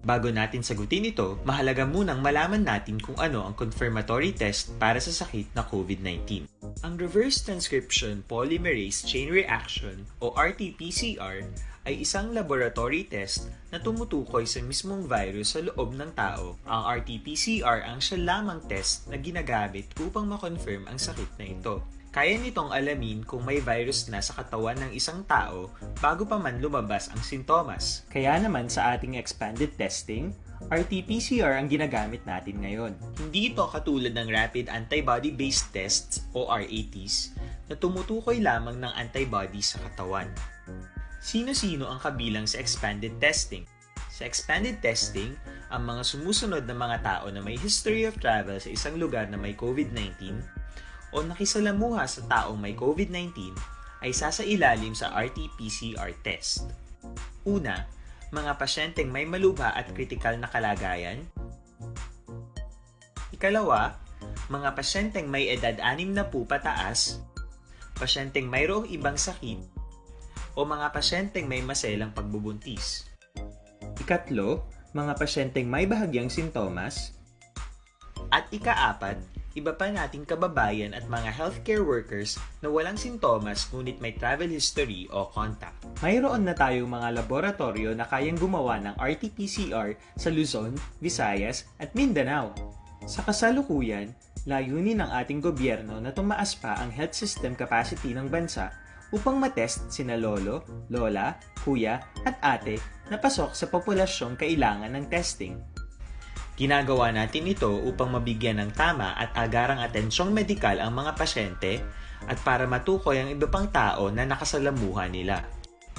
Bago natin sagutin ito, mahalaga munang malaman natin kung ano ang confirmatory test para sa sakit na COVID-19. Ang reverse transcription polymerase chain reaction o RT-PCR ay isang laboratory test na tumutukoy sa mismong virus sa loob ng tao. Ang RT-PCR ang siya lamang test na ginagamit upang makonfirm ang sakit na ito. Kaya nitong alamin kung may virus na sa katawan ng isang tao bago pa man lumabas ang sintomas. Kaya naman sa ating expanded testing, RT-PCR ang ginagamit natin ngayon. Hindi ito katulad ng Rapid Antibody-Based Tests o RATs na tumutukoy lamang ng antibodies sa katawan. Sino-sino ang kabilang sa expanded testing? Sa expanded testing, ang mga sumusunod na mga tao na may history of travel sa isang lugar na may COVID-19 o nakisalamuha sa taong may COVID-19 ay sasailalim sa RT-PCR test. Una, mga pasyenteng may malubha at kritikal na kalagayan. Ikalawa, mga pasyenteng may edad 60 pataas, pasyenteng mayroong ibang sakit, o mga pasyenteng may maselang pagbubuntis. Ikatlo, mga pasyenteng may bahagyang sintomas. At ikaapat, iba pa nating kababayan at mga healthcare workers na walang sintomas ngunit may travel history o contact. Mayroon na tayong mga laboratorio na kayang gumawa ng RT-PCR sa Luzon, Visayas at Mindanao. Sa kasalukuyan, layunin ng ating gobyerno na tumaas pa ang health system capacity ng bansa upang matest sina lolo, lola, kuya at ate na pasok sa populasyong kailangan ng testing. Ginagawa natin ito upang mabigyan ng tama at agarang atensyong medikal ang mga pasyente at para matukoy ang iba pang tao na nakasalamuha nila.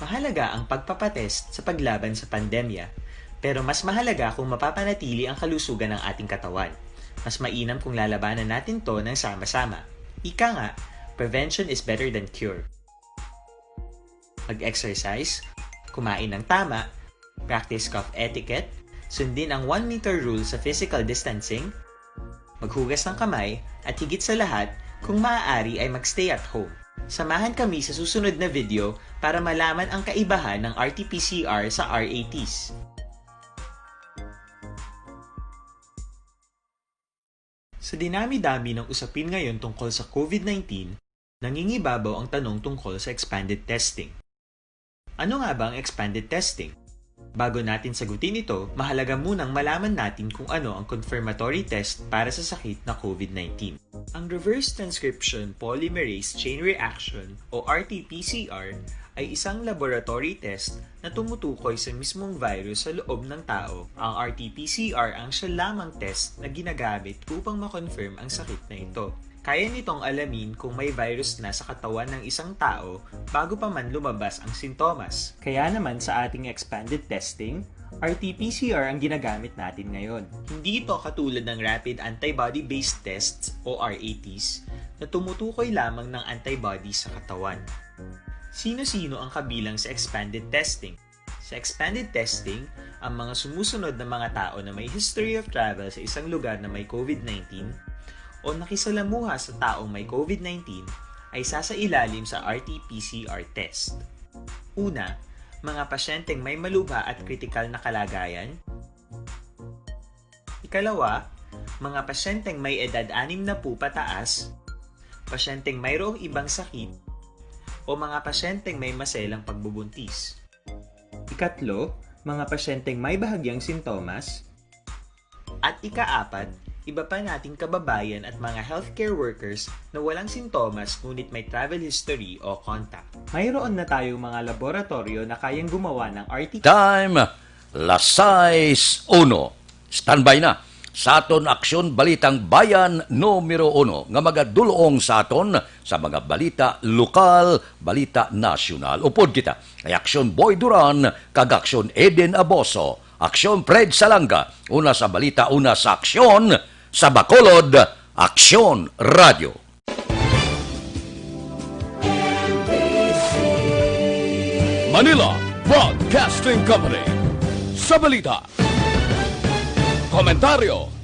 Mahalaga ang pagpapatest sa paglaban sa pandemya, pero mas mahalaga kung mapapanatili ang kalusugan ng ating katawan. Mas mainam kung lalabanan natin to ng sama-sama. Ika nga, prevention is better than cure. Mag-exercise, kumain ng tama, practice cough etiquette, sundin ang 1 meter rule sa physical distancing, maghugas ng kamay, at higit sa lahat, kung maaari ay magstay at home. Samahan kami sa susunod na video para malaman ang kaibahan ng RT-PCR sa RATs. Sa dinami-dami ng usapin ngayon tungkol sa COVID-19, nangingibabaw ang tanong tungkol sa expanded testing. Ano nga ba ang expanded testing? Bago natin sagutin ito, mahalaga munang malaman natin kung ano ang confirmatory test para sa sakit na COVID-19. Ang reverse transcription polymerase chain reaction o RT-PCR ay isang laboratory test na tumutukoy sa mismong virus sa loob ng tao. Ang RT-PCR ang siya lamang test na ginagamit upang makonfirm ang sakit na ito. Kaya nitong alamin kung may virus na sa katawan ng isang tao bago pa man lumabas ang sintomas. Kaya naman sa ating expanded testing, RT-PCR ang ginagamit natin ngayon. Hindi ito katulad ng Rapid Antibody-Based Tests o RATs na tumutukoy lamang ng antibodies sa katawan. Sino-sino ang kabilang sa expanded testing? Sa expanded testing, ang mga sumusunod na mga tao na may history of travel sa isang lugar na may COVID-19 o nakisalamuha sa taong may COVID-19 ay sasailalim sa RT-PCR test. Una, mga pasyenteng may malubha at kritikal na kalagayan. Ikalawa, mga pasyenteng may edad 60 pataas, pasyenteng mayroong ibang sakit, o mga pasyenteng may maselang pagbubuntis. Ikatlo, mga pasyenteng may bahagyang sintomas. At ikaapat, iba pa nating kababayan at mga healthcare workers na walang sintomas ngunit may travel history o contact. Mayroon na tayong mga laboratorio na kayang gumawa ng RT. Time, las 6:01. Standby na sa aton Aksyon Balitang Bayan numero 1 nga magadulong sa aton sa mga balita lokal, balita nasyonal. Upod kita kay Aksyon Boy Duran kag Aksyon Eden Aboso, Aksyon Fred Salanga, una sa balita, una sa aksyon sa Bacolod, Aksyon Radio. Manila Broadcasting Company. Sa balita, komentaryo,